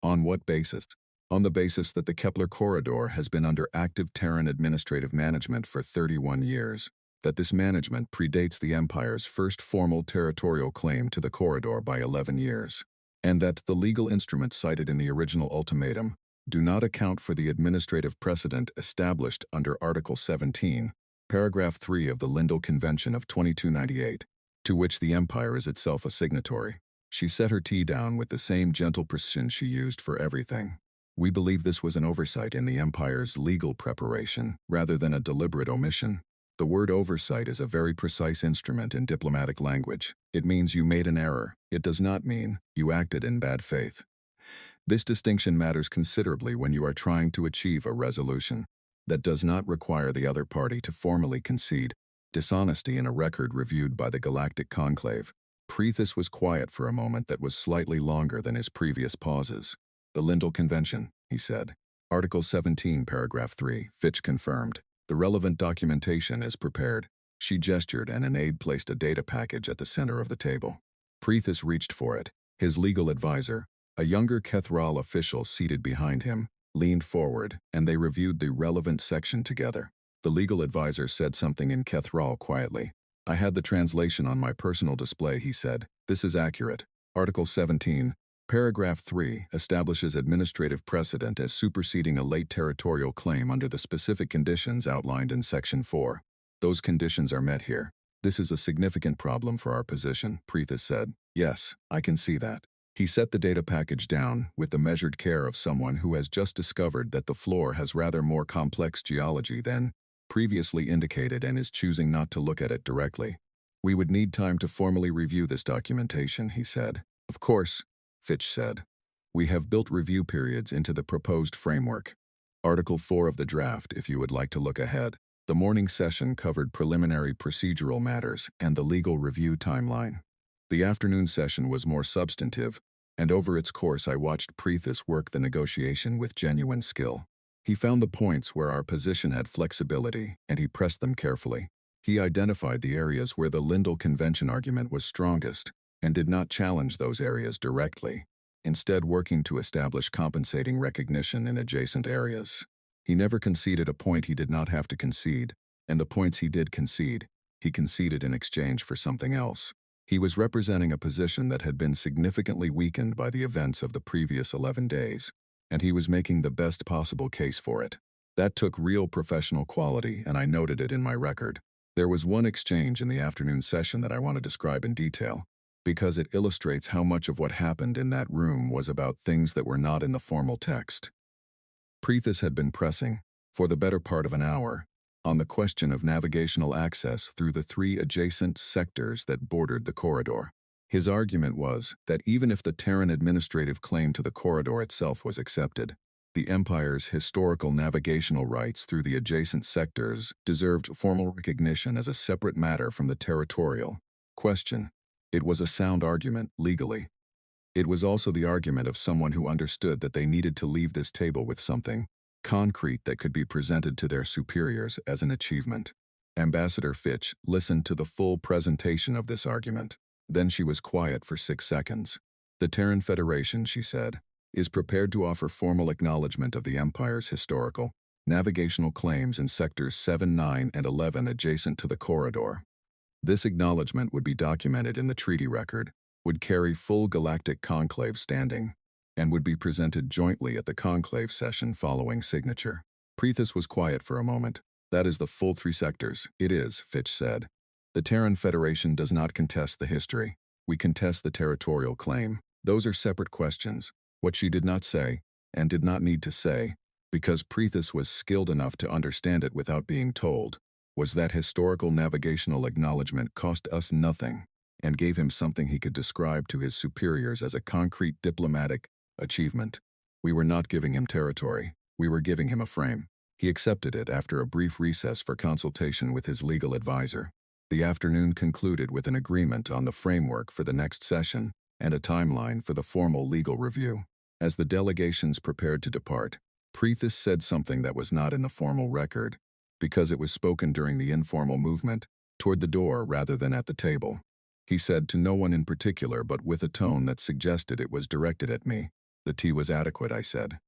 On what basis? On the basis that the Kepler corridor has been under active Terran administrative management for 31 years, that this management predates the Empire's first formal territorial claim to the corridor by 11 years, and that the legal instruments cited in the original ultimatum do not account for the administrative precedent established under Article 17, Paragraph 3 of the Lindell Convention of 2298, to which the Empire is itself a signatory. She set her tea down with the same gentle precision she used for everything. We believe this was an oversight in the Empire's legal preparation, rather than a deliberate omission. The word oversight is a very precise instrument in diplomatic language. It means you made an error. It does not mean you acted in bad faith. This distinction matters considerably when you are trying to achieve a resolution that does not require the other party to formally concede dishonesty in a record reviewed by the Galactic Conclave. Preethus was quiet for a moment that was slightly longer than his previous pauses. The Lindell Convention, he said. Article 17, Paragraph 3, Fitch confirmed. The relevant documentation is prepared. She gestured and an aide placed a data package at the center of the table. Preethus reached for it. His legal advisor, a younger Kethral official seated behind him, leaned forward, and they reviewed the relevant section together. The legal advisor said something in Kethral quietly. I had the translation on my personal display, he said. This is accurate. Article 17, Paragraph 3 establishes administrative precedent as superseding a late territorial claim under the specific conditions outlined in Section 4. Those conditions are met here. This is a significant problem for our position, Preethus said. Yes, I can see that. He set the data package down with the measured care of someone who has just discovered that the floor has rather more complex geology than previously indicated and is choosing not to look at it directly. We would need time to formally review this documentation, he said. Of course, Fitch said. We have built review periods into the proposed framework. Article 4 of the draft, if you would like to look ahead. The morning session covered preliminary procedural matters and the legal review timeline. The afternoon session was more substantive, and over its course I watched Preethus work the negotiation with genuine skill. He found the points where our position had flexibility, and he pressed them carefully. He identified the areas where the Lindell Convention argument was strongest, and did not challenge those areas directly, instead working to establish compensating recognition in adjacent areas. He never conceded a point he did not have to concede, and the points he did concede, he conceded in exchange for something else. He was representing a position that had been significantly weakened by the events of the previous 11 days, and he was making the best possible case for it. That took real professional quality, and I noted it in my record. There was one exchange in the afternoon session that I want to describe in detail, because it illustrates how much of what happened in that room was about things that were not in the formal text. Preethus had been pressing, for the better part of an hour, on the question of navigational access through the 3 adjacent sectors that bordered the corridor. His argument was that even if the Terran administrative claim to the corridor itself was accepted, the Empire's historical navigational rights through the adjacent sectors deserved formal recognition as a separate matter from the territorial question. It was a sound argument, legally. It was also the argument of someone who understood that they needed to leave this table with something concrete that could be presented to their superiors as an achievement. Ambassador Fitch listened to the full presentation of this argument. Then she was quiet for 6 seconds. The Terran Federation, she said, is prepared to offer formal acknowledgement of the Empire's historical, navigational claims in sectors 7, 9, and 11 adjacent to the corridor. This acknowledgement would be documented in the treaty record, would carry full galactic conclave standing, and would be presented jointly at the conclave session following signature. Preethus was quiet for a moment. That is the full 3 sectors. It is, Fitch said. The Terran Federation does not contest the history. We contest the territorial claim. Those are separate questions. What she did not say, and did not need to say, because Preethus was skilled enough to understand it without being told, was that historical navigational acknowledgement cost us nothing, and gave him something he could describe to his superiors as a concrete diplomatic achievement. We were not giving him territory. We were giving him a frame. He accepted it after a brief recess for consultation with his legal advisor. The afternoon concluded with an agreement on the framework for the next session and a timeline for the formal legal review. As the delegations prepared to depart, Preethus said something that was not in the formal record, because it was spoken during the informal movement, toward the door rather than at the table. He said to no one in particular but with a tone that suggested it was directed at me. The tea was adequate, I said.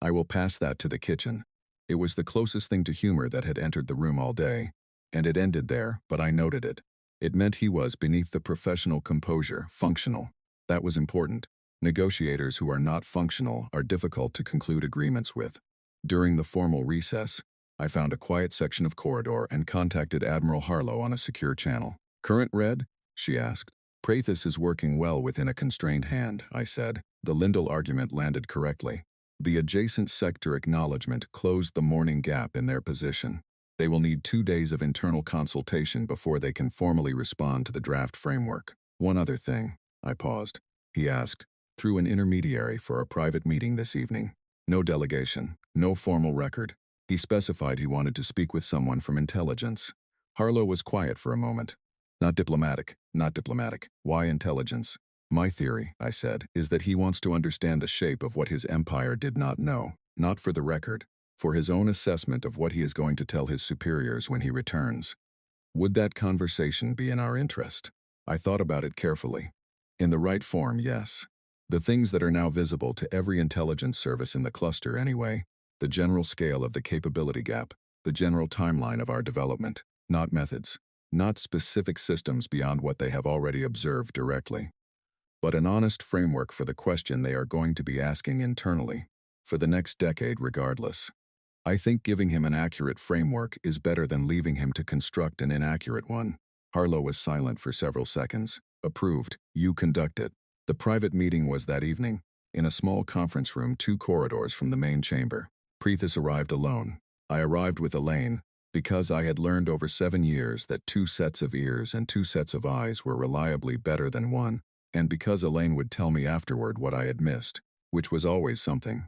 I will pass that to the kitchen. It was the closest thing to humor that had entered the room all day, and it ended there, but I noted it. It meant he was beneath the professional composure, functional. That was important. Negotiators who are not functional are difficult to conclude agreements with. During the formal recess, I found a quiet section of corridor and contacted Admiral Harlow on a secure channel. Current red? She asked. Preethus is working well within a constrained hand, I said. The Lyndall argument landed correctly. The adjacent sector acknowledgement closed the morning gap in their position. They will need 2 days of internal consultation before they can formally respond to the draft framework. One other thing. I paused. He asked, through an intermediary for a private meeting this evening. No delegation, no formal record. He specified he wanted to speak with someone from intelligence. Harlow was quiet for a moment. Not diplomatic, not diplomatic. Why intelligence? My theory, I said, is that he wants to understand the shape of what his empire did not know, not for the record, for his own assessment of what he is going to tell his superiors when he returns. Would that conversation be in our interest? I thought about it carefully. In the right form, yes. The things that are now visible to every intelligence service in the cluster anyway, the general scale of the capability gap, the general timeline of our development, not methods, not specific systems beyond what they have already observed directly, but an honest framework for the question they are going to be asking internally, for the next decade regardless. I think giving him an accurate framework is better than leaving him to construct an inaccurate one. Harlow was silent for several seconds. Approved. You conduct it. The private meeting was that evening, in a small conference room 2 corridors from the main chamber. Preethus arrived alone. I arrived with Elaine, because I had learned over 7 years that 2 sets of ears and 2 sets of eyes were reliably better than one, and because Elaine would tell me afterward what I had missed, which was always something.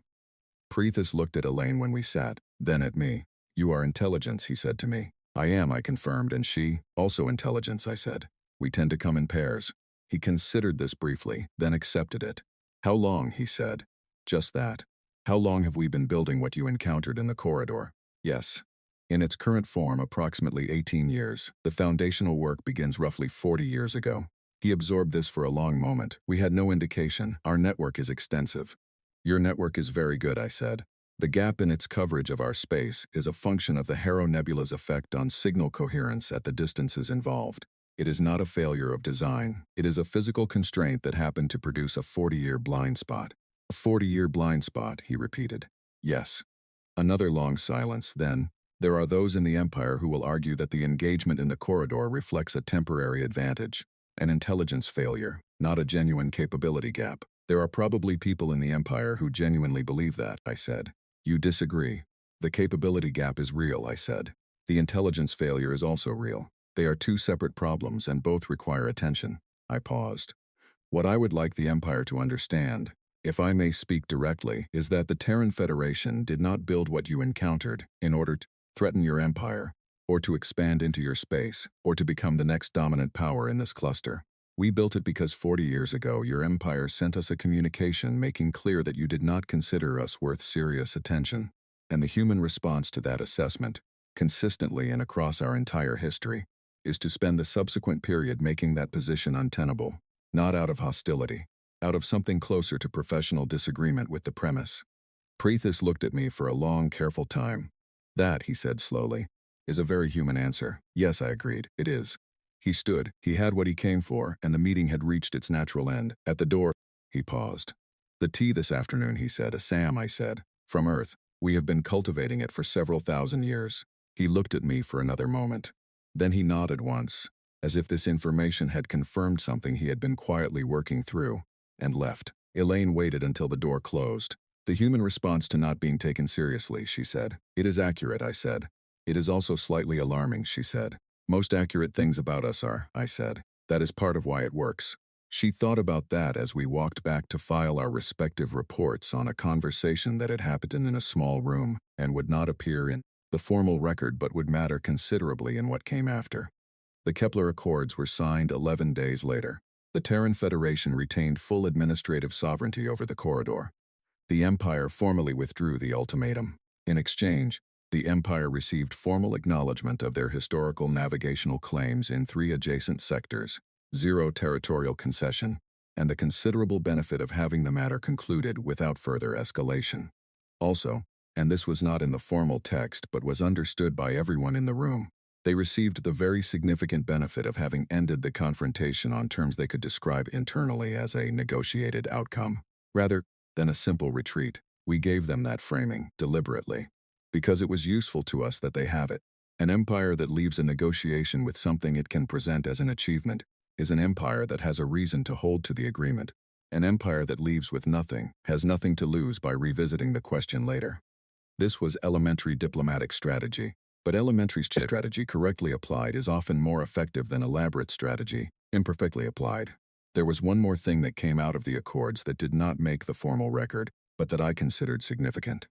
Preethus looked at Elaine when we sat, then at me. You are intelligence, he said to me. I am, I confirmed, and she, also intelligence, I said. We tend to come in pairs. He considered this briefly, then accepted it. How long, he said. Just that. How long have we been building what you encountered in the corridor? Yes. In its current form, approximately 18 years. The foundational work begins roughly 40 years ago. He absorbed this for a long moment. We had no indication. Our network is extensive. Your network is very good, I said. The gap in its coverage of our space is a function of the Harrow Nebula's effect on signal coherence at the distances involved. It is not a failure of design. It is a physical constraint that happened to produce a 40-year blind spot. A 40-year blind spot, he repeated. Yes. Another long silence, then. There are those in the Empire who will argue that the engagement in the corridor reflects a temporary advantage, an intelligence failure, not a genuine capability gap. There are probably people in the Empire who genuinely believe that, I said. You disagree. The capability gap is real, I said. The intelligence failure is also real. They are 2 separate problems and both require attention. I paused. What I would like the Empire to understand, if I may speak directly, is that the Terran Federation did not build what you encountered in order to threaten your empire, or to expand into your space, or to become the next dominant power in this cluster. We built it because 40 years ago your empire sent us a communication making clear that you did not consider us worth serious attention. And the human response to that assessment, consistently and across our entire history, is to spend the subsequent period making that position untenable. Not out of hostility, out of something closer to professional disagreement with the premise. Preethus looked at me for a long, careful time. That, he said slowly, is a very human answer. Yes, I agreed, it is. He stood, he had what he came for, and the meeting had reached its natural end. At the door, he paused. The tea this afternoon, he said. Assam, I said. From Earth. We have been cultivating it for several thousand years. He looked at me for another moment. Then he nodded once, as if this information had confirmed something he had been quietly working through, and left. Elaine waited until the door closed. The human response to not being taken seriously, she said. It is accurate, I said. It is also slightly alarming, she said. Most accurate things about us are, I said. That is part of why it works. She thought about that as we walked back to file our respective reports on a conversation that had happened in a small room and would not appear in the formal record but would matter considerably in what came after. The Kepler Accords were signed 11 days later. The Terran Federation retained full administrative sovereignty over the corridor. The Empire formally withdrew the ultimatum. In exchange, the Empire received formal acknowledgement of their historical navigational claims in 3 adjacent sectors, 0 territorial concession, and the considerable benefit of having the matter concluded without further escalation. Also, and this was not in the formal text but was understood by everyone in the room, they received the very significant benefit of having ended the confrontation on terms they could describe internally as a negotiated outcome, rather than a simple retreat. We gave them that framing, deliberately, because it was useful to us that they have it. An empire that leaves a negotiation with something it can present as an achievement is an empire that has a reason to hold to the agreement. An empire that leaves with nothing has nothing to lose by revisiting the question later. This was elementary diplomatic strategy. But elementary strategy correctly applied is often more effective than elaborate strategy, imperfectly applied. There was one more thing that came out of the Accords that did not make the formal record, but that I considered significant.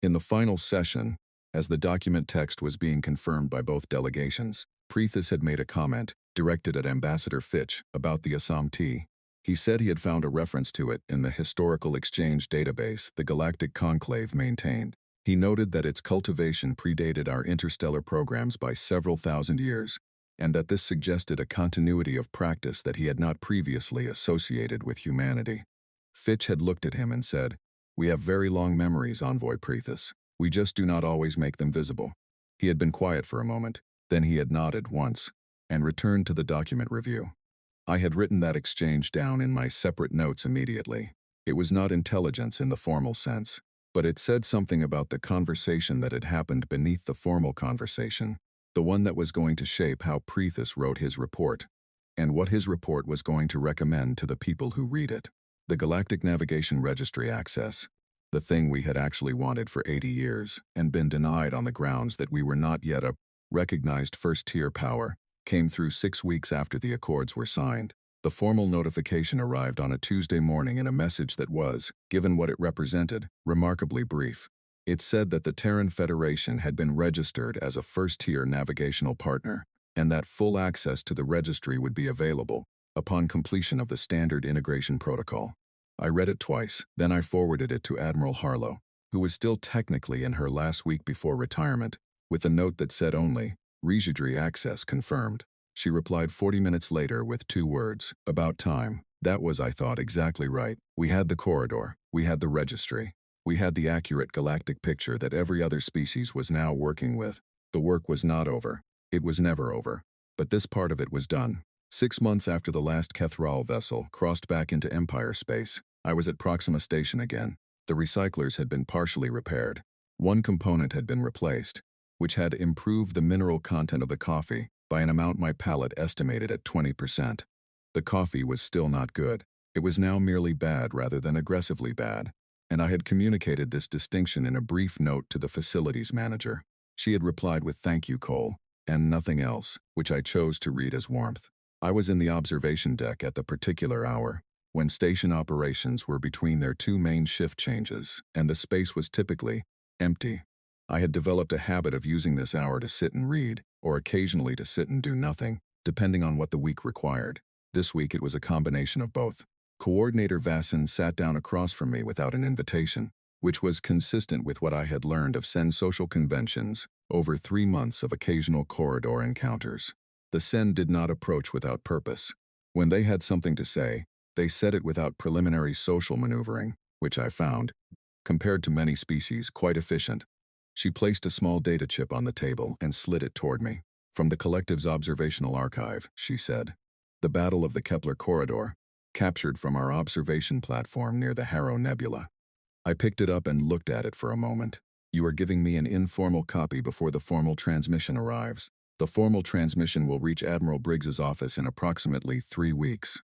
In the final session, as the document text was being confirmed by both delegations, Preethus had made a comment, directed at Ambassador Fitch, about the Assam tea. He said he had found a reference to it in the Historical Exchange database the Galactic Conclave maintained. He noted that its cultivation predated our interstellar programs by several thousand years, and that this suggested a continuity of practice that he had not previously associated with humanity. Fitch had looked at him and said, "We have very long memories, Envoy Preethus. We just do not always make them visible." He had been quiet for a moment, then he had nodded once, and returned to the document review. I had written that exchange down in my separate notes immediately. It was not intelligence in the formal sense, but it said something about the conversation that had happened beneath the formal conversation, the one that was going to shape how Preethus wrote his report, and what his report was going to recommend to the people who read it. The Galactic Navigation Registry access, the thing we had actually wanted for 80 years and been denied on the grounds that we were not yet a recognized first-tier power, came through 6 weeks after the Accords were signed. The formal notification arrived on a Tuesday morning in a message that was, given what it represented, remarkably brief. It said that the Terran Federation had been registered as a first-tier navigational partner, and that full access to the registry would be available upon completion of the standard integration protocol. I read it twice, then I forwarded it to Admiral Harlow, who was still technically in her last week before retirement, with a note that said only, "Registry access confirmed." She replied 40 minutes later with 2 words, "About time." That was, I thought, exactly right. We had the corridor, we had the registry, we had the accurate galactic picture that every other species was now working with. The work was not over. It was never over. But this part of it was done. 6 months after the last Kethral vessel crossed back into Empire space, I was at Proxima Station again. The recyclers had been partially repaired. One component had been replaced, which had improved the mineral content of the coffee by an amount my palate estimated at 20%. The coffee was still not good. It was now merely bad rather than aggressively bad, and I had communicated this distinction in a brief note to the facilities manager. She had replied with "Thank you, Cole," and nothing else, which I chose to read as warmth. I was in the observation deck at the particular hour. when station operations were between their two main shift changes, and the space was typically empty. I had developed a habit of using this hour to sit and read, or occasionally to sit and do nothing, depending on what the week required. This week it was a combination of both. Coordinator Vasson sat down across from me without an invitation, which was consistent with what I had learned of Sen's social conventions over 3 months of occasional corridor encounters. The Sen did not approach without purpose. When they had something to say, they said it without preliminary social maneuvering, which I found, compared to many species, quite efficient. She placed a small data chip on the table and slid it toward me. From the collective's observational archive, she said. The Battle of the Kepler Corridor, captured from our observation platform near the Harrow Nebula. I picked it up and looked at it for a moment. You are giving me an informal copy before the formal transmission arrives. The formal transmission will reach Admiral Briggs's office in approximately 3 weeks.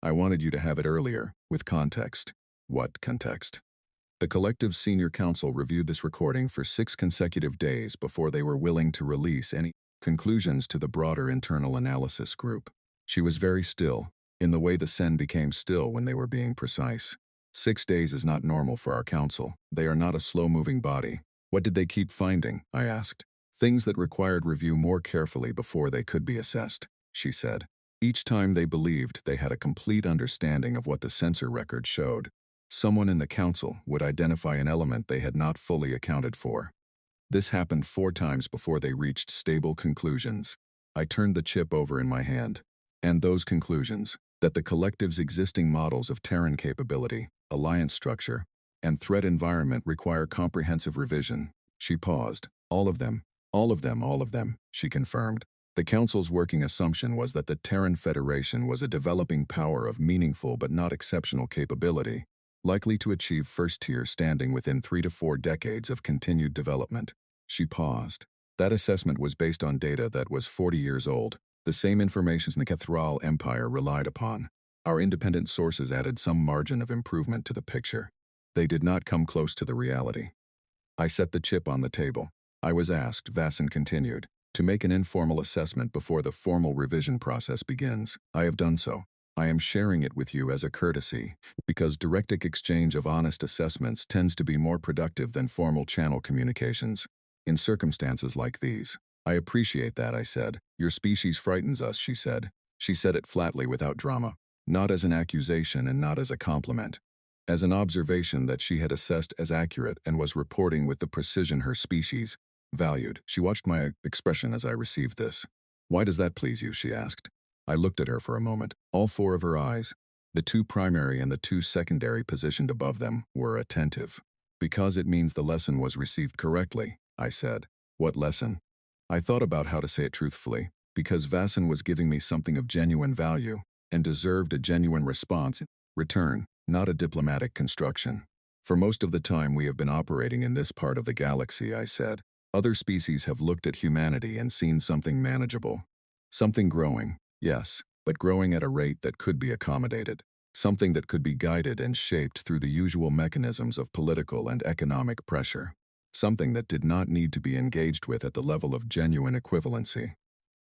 I wanted you to have it earlier, with context. What context? The collective's senior council reviewed this recording for 6 consecutive days before they were willing to release any conclusions to the broader internal analysis group. She was very still, in the way the Sen became still when they were being precise. 6 days is not normal for our council. They are not a slow-moving body. What did they keep finding? I asked. Things that required review more carefully before they could be assessed, she said. Each time they believed they had a complete understanding of what the sensor record showed, someone in the council would identify an element they had not fully accounted for. This happened 4 times before they reached stable conclusions. I turned the chip over in my hand. And those conclusions, that the collective's existing models of Terran capability, alliance structure, and threat environment require comprehensive revision. She paused. All of them, she confirmed. The Council's working assumption was that the Terran Federation was a developing power of meaningful but not exceptional capability, likely to achieve first-tier standing within 3 to 4 decades of continued development. She paused. That assessment was based on data that was 40 years old, the same information the Kethral Empire relied upon. Our independent sources added some margin of improvement to the picture. They did not come close to the reality. I set the chip on the table. I was asked, Vasson continued, to make an informal assessment before the formal revision process begins. I have done so. I am sharing it with you as a courtesy, because direct exchange of honest assessments tends to be more productive than formal channel communications. In circumstances like these, I appreciate that, I said. Your species frightens us, she said. She said it flatly without drama, not as an accusation and not as a compliment. As an observation that she had assessed as accurate and was reporting with the precision her species valued. She watched my expression as I received this. Why does that please you, she asked. I looked at her for a moment. All 4 of her eyes, the 2 primary and the 2 secondary positioned above them, were attentive. Because it means the lesson was received correctly, I said. What lesson? I thought about how to say it truthfully, because Vasson was giving me something of genuine value and deserved a genuine response in return, not a diplomatic construction. For most of the time we have been operating in this part of the galaxy, I said, other species have looked at humanity and seen something manageable. Something growing, yes, but growing at a rate that could be accommodated. Something that could be guided and shaped through the usual mechanisms of political and economic pressure. Something that did not need to be engaged with at the level of genuine equivalency.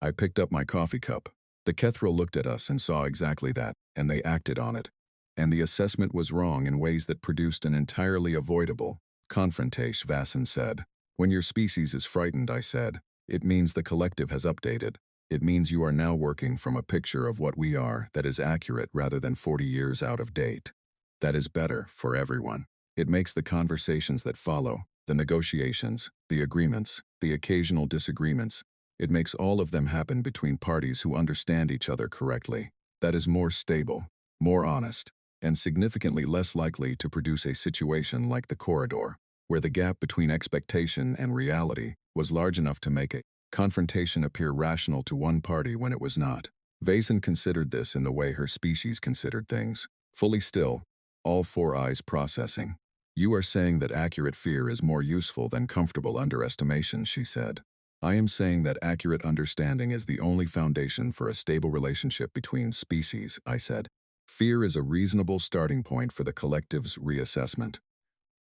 I picked up my coffee cup. The Kethral looked at us and saw exactly that, and they acted on it. And the assessment was wrong in ways that produced an entirely avoidable confrontation, Vasson said. When your species is frightened, I said, it means the collective has updated. It means you are now working from a picture of what we are that is accurate rather than 40 years out of date. That is better for everyone. It makes the conversations that follow, the negotiations, the agreements, the occasional disagreements, it makes all of them happen between parties who understand each other correctly. That is more stable, more honest, and significantly less likely to produce a situation like the corridor, where the gap between expectation and reality was large enough to make a confrontation appear rational to one party when it was not. Vasson considered this in the way her species considered things, fully still, all 4 eyes processing. You are saying that accurate fear is more useful than comfortable underestimation, she said. I am saying that accurate understanding is the only foundation for a stable relationship between species, I said. Fear is a reasonable starting point for the collective's reassessment.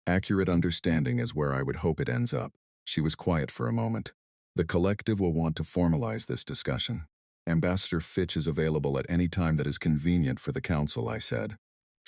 Accurate understanding is where I would hope it ends up. She was quiet for a moment. The collective will want to formalize this discussion. Ambassador Fitch is available at any time that is convenient for the council, I said.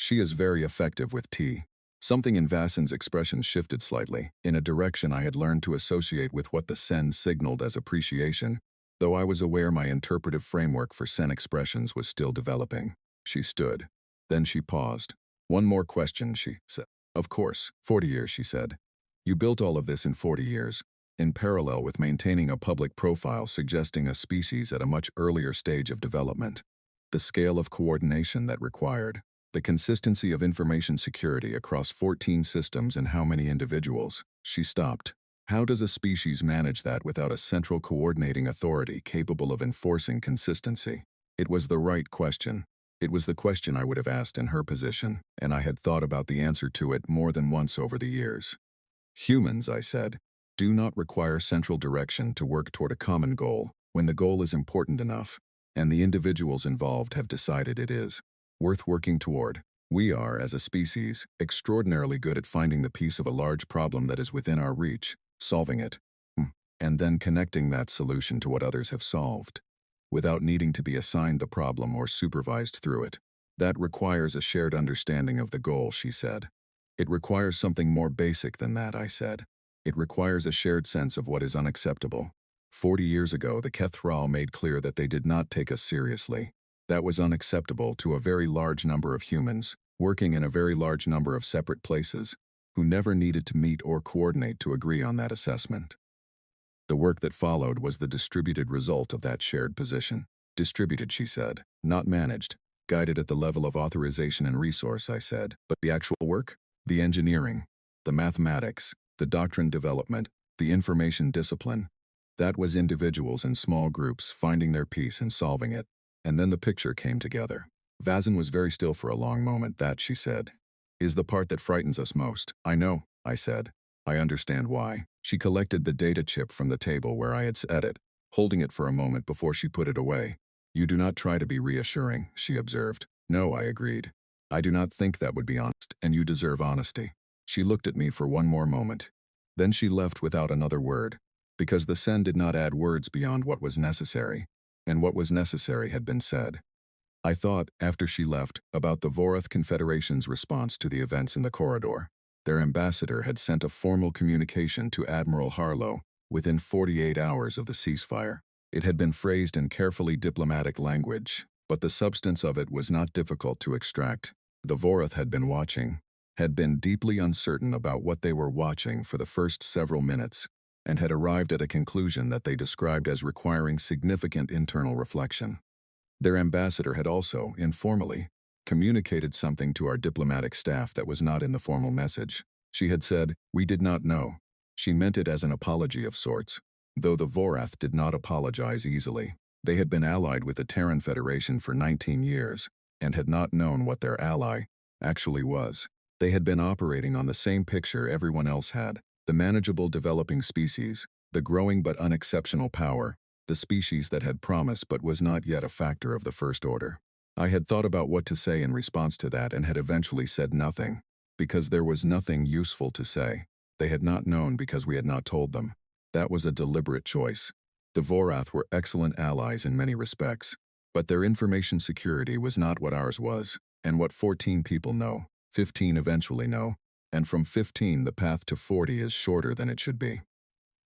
She is very effective with tea. Something in Vassen's expression shifted slightly, in a direction I had learned to associate with what the Sen signaled as appreciation, though I was aware my interpretive framework for Sen expressions was still developing. She stood. Then she paused. One more question, she said. Of course, 40 years, she said. You built all of this in 40 years, in parallel with maintaining a public profile suggesting a species at a much earlier stage of development. The scale of coordination that required, the consistency of information security across 14 systems and how many individuals. She stopped. How does a species manage that without a central coordinating authority capable of enforcing consistency? It was the right question. It was the question I would have asked in her position, and I had thought about the answer to it more than once over the years. Humans, I said, do not require central direction to work toward a common goal when the goal is important enough, and the individuals involved have decided it is worth working toward. We are, as a species, extraordinarily good at finding the piece of a large problem that is within our reach, solving it, and then connecting that solution to what others have solved, without needing to be assigned the problem or supervised through it. That requires a shared understanding of the goal, she said. It requires something more basic than that, I said. It requires a shared sense of what is unacceptable. 40 years ago, the Kethral made clear that they did not take us seriously. That was unacceptable to a very large number of humans, working in a very large number of separate places, who never needed to meet or coordinate to agree on that assessment. The work that followed was the distributed result of that shared position. Distributed, she said, not managed. Guided at the level of authorization and resource, I said. But the actual work? The engineering, the mathematics, the doctrine development, the information discipline. That was individuals in small groups finding their piece and solving it. And then the picture came together. Vazen was very still for a long moment. That, she said, is the part that frightens us most. I know, I said. I understand why. She collected the data chip from the table where I had set it, holding it for a moment before she put it away. You do not try to be reassuring, she observed. No, I agreed. I do not think that would be honest, and you deserve honesty. She looked at me for one more moment. Then she left without another word, because the Sen did not add words beyond what was necessary, and what was necessary had been said. I thought, after she left, about the Vorath Confederation's response to the events in the corridor. Their ambassador had sent a formal communication to Admiral Harlow within 48 hours of the ceasefire. It had been phrased in carefully diplomatic language, but the substance of it was not difficult to extract. The Vorath had been watching, had been deeply uncertain about what they were watching for the first several minutes, and had arrived at a conclusion that they described as requiring significant internal reflection. Their ambassador had also, informally, communicated something to our diplomatic staff that was not in the formal message. She had said, "We did not know." She meant it as an apology of sorts, though the Vorath did not apologize easily. They had been allied with the Terran Federation for 19 years, and had not known what their ally actually was. They had been operating on the same picture everyone else had, the manageable developing species, the growing but unexceptional power, the species that had promise but was not yet a factor of the first order. I had thought about what to say in response to that and had eventually said nothing, because there was nothing useful to say. They had not known because we had not told them. That was a deliberate choice. The Vorath were excellent allies in many respects, but their information security was not what ours was, and what 14 people know, 15 eventually know, and from 15 the path to 40 is shorter than it should be.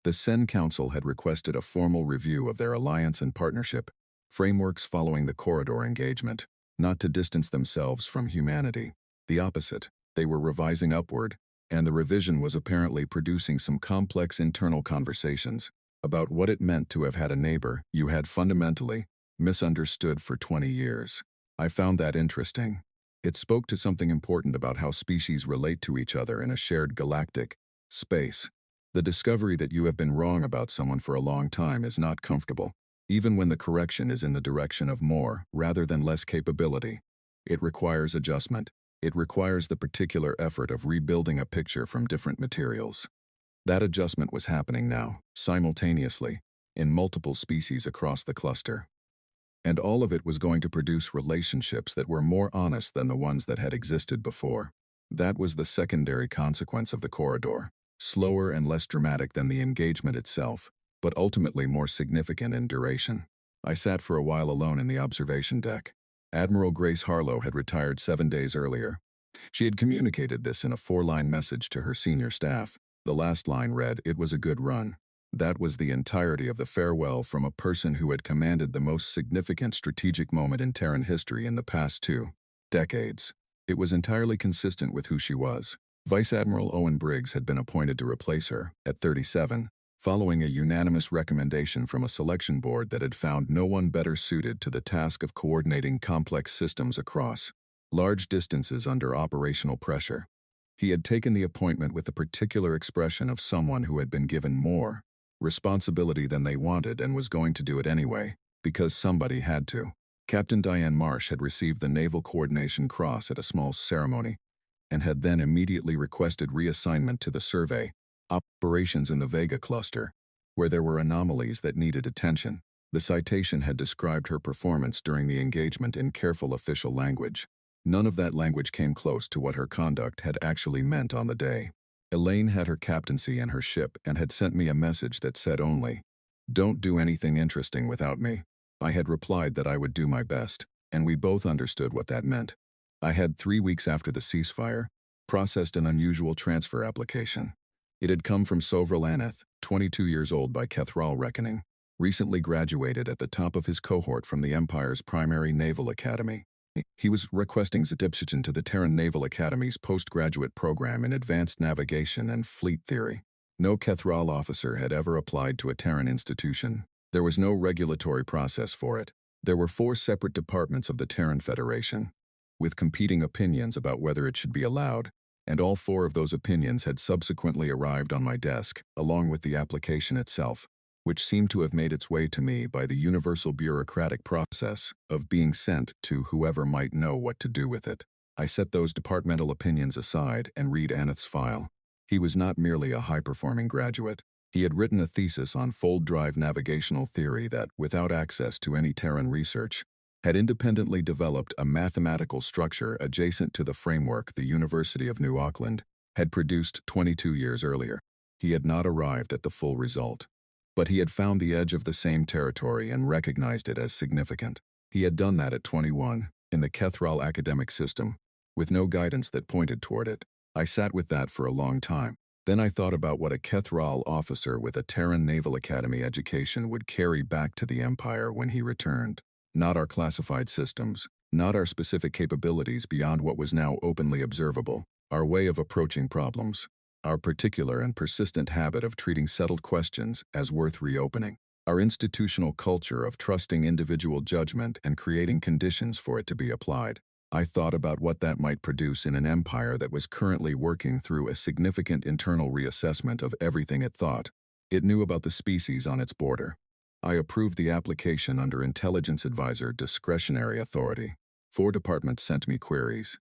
The Sen Council had requested a formal review of their alliance and partnership frameworks following the corridor engagement, not to distance themselves from humanity. The opposite, they were revising upward, and the revision was apparently producing some complex internal conversations about what it meant to have had a neighbor you had fundamentally misunderstood for 20 years. I found that interesting. It spoke to something important about how species relate to each other in a shared galactic space. The discovery that you have been wrong about someone for a long time is not comfortable, even when the correction is in the direction of more rather than less capability. It requires adjustment. It requires the particular effort of rebuilding a picture from different materials. That adjustment was happening now, simultaneously, in multiple species across the cluster. And all of it was going to produce relationships that were more honest than the ones that had existed before. That was the secondary consequence of the corridor, slower and less dramatic than the engagement itself, but ultimately more significant in duration. I sat for a while alone in the observation deck. Admiral Grace Harlow had retired 7 days earlier. She had communicated this in a 4-line message to her senior staff. The last line read, "It was a good run." That was the entirety of the farewell from a person who had commanded the most significant strategic moment in Terran history in the past 2 decades. It was entirely consistent with who she was. Vice Admiral Owen Briggs had been appointed to replace her, at 37, following a unanimous recommendation from a selection board that had found no one better suited to the task of coordinating complex systems across large distances under operational pressure. He had taken the appointment with the particular expression of someone who had been given more responsibility than they wanted and was going to do it anyway, because somebody had to. Captain Diane Marsh had received the Naval Coordination Cross at a small ceremony, and had then immediately requested reassignment to the survey operations in the Vega cluster, where there were anomalies that needed attention. The citation had described her performance during the engagement in careful official language. None of that language came close to what her conduct had actually meant on the day. Elaine had her captaincy and her ship and had sent me a message that said only, "Don't do anything interesting without me." I had replied that I would do my best, and we both understood what that meant. I had 3 weeks after the ceasefire processed an unusual transfer application. It had come from Sovril Aneth, 22 years old by Kethral reckoning, recently graduated at the top of his cohort from the Empire's primary naval academy. He was requesting admission to the Terran Naval Academy's postgraduate program in advanced navigation and fleet theory. No Kethral officer had ever applied to a Terran institution. There was no regulatory process for it. There were 4 separate departments of the Terran Federation, with competing opinions about whether it should be allowed, and all 4 of those opinions had subsequently arrived on my desk, along with the application itself, which seemed to have made its way to me by the universal bureaucratic process of being sent to whoever might know what to do with it. I set those departmental opinions aside and read Aneth's file. He was not merely a high-performing graduate. He had written a thesis on fold-drive navigational theory that, without access to any Terran research, had independently developed a mathematical structure adjacent to the framework the University of New Auckland had produced 22 years earlier. He had not arrived at the full result, but he had found the edge of the same territory and recognized it as significant. He had done that at 21, in the Kethral academic system, with no guidance that pointed toward it. I sat with that for a long time. Then I thought about what a Kethral officer with a Terran Naval Academy education would carry back to the Empire when he returned. Not our classified systems, not our specific capabilities beyond what was now openly observable, our way of approaching problems, our particular and persistent habit of treating settled questions as worth reopening, our institutional culture of trusting individual judgment and creating conditions for it to be applied. I thought about what that might produce in an empire that was currently working through a significant internal reassessment of everything it thought it knew about the species on its border. I approved the application under Intelligence Advisor Discretionary Authority. 4 departments sent me queries.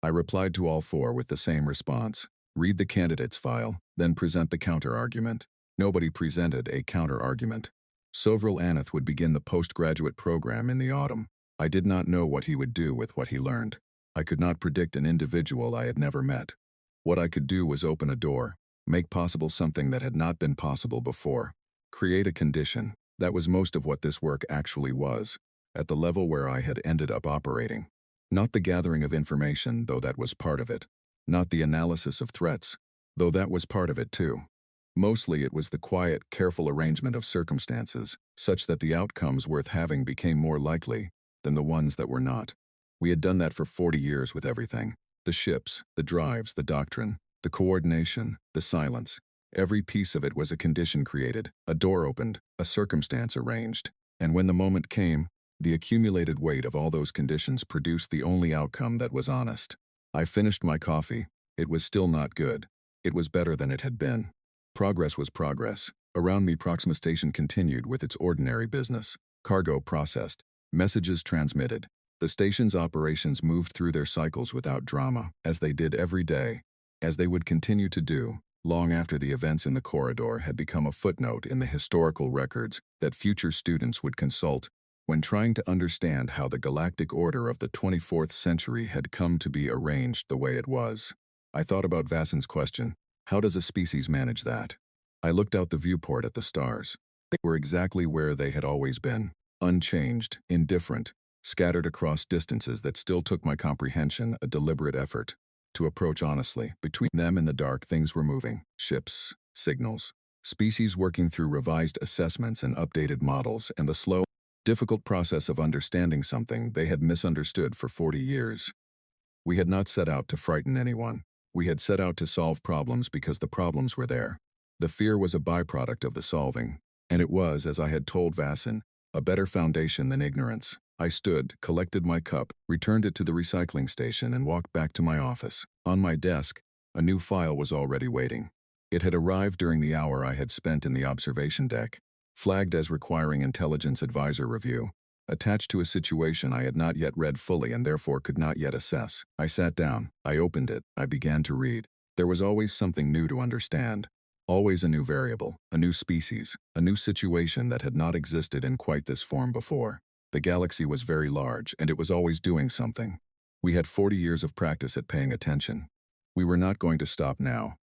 I replied to all 4 with the same response. Read the candidate's file, then present the counter-argument. Nobody presented a counter-argument. Sovril Aneth would begin the postgraduate program in the autumn. I did not know what he would do with what he learned. I could not predict an individual I had never met. What I could do was open a door, make possible something that had not been possible before, create a condition. That was most of what this work actually was, at the level where I had ended up operating. Not the gathering of information, though that was part of it. Not the analysis of threats, though that was part of it too. Mostly it was the quiet, careful arrangement of circumstances, such that the outcomes worth having became more likely than the ones that were not. We had done that for 40 years with everything. The ships, the drives, the doctrine, the coordination, the silence. Every piece of it was a condition created, a door opened, a circumstance arranged. And when the moment came, the accumulated weight of all those conditions produced the only outcome that was honest. I finished my coffee. It was still not good. It was better than it had been. Progress was progress. Around me, Proxima Station continued with its ordinary business. Cargo processed. Messages transmitted. The station's operations moved through their cycles without drama, as they did every day, as they would continue to do, long after the events in the corridor had become a footnote in the historical records that future students would consult when trying to understand how the galactic order of the 24th century had come to be arranged the way it was. I thought about Vassen's question, how does a species manage that? I looked out the viewport at the stars. They were exactly where they had always been, unchanged, indifferent, scattered across distances that still took my comprehension a deliberate effort to approach honestly. Between them and the dark, things were moving. Ships, signals, species working through revised assessments and updated models, and the slow, difficult process of understanding something they had misunderstood for 40 years. We had not set out to frighten anyone. We had set out to solve problems because the problems were there. The fear was a byproduct of the solving, and it was, as I had told Vassin, a better foundation than ignorance. I stood, collected my cup, returned it to the recycling station, and walked back to my office. On my desk, a new file was already waiting. It had arrived during the hour I had spent in the observation deck, flagged as requiring intelligence advisor review, attached to a situation I had not yet read fully and therefore could not yet assess. I sat down, I opened it, I began to read. There was always something new to understand. Always a new variable, a new species, a new situation that had not existed in quite this form before. The galaxy was very large, and it was always doing something. We had 40 years of practice at paying attention. We were not going to stop now.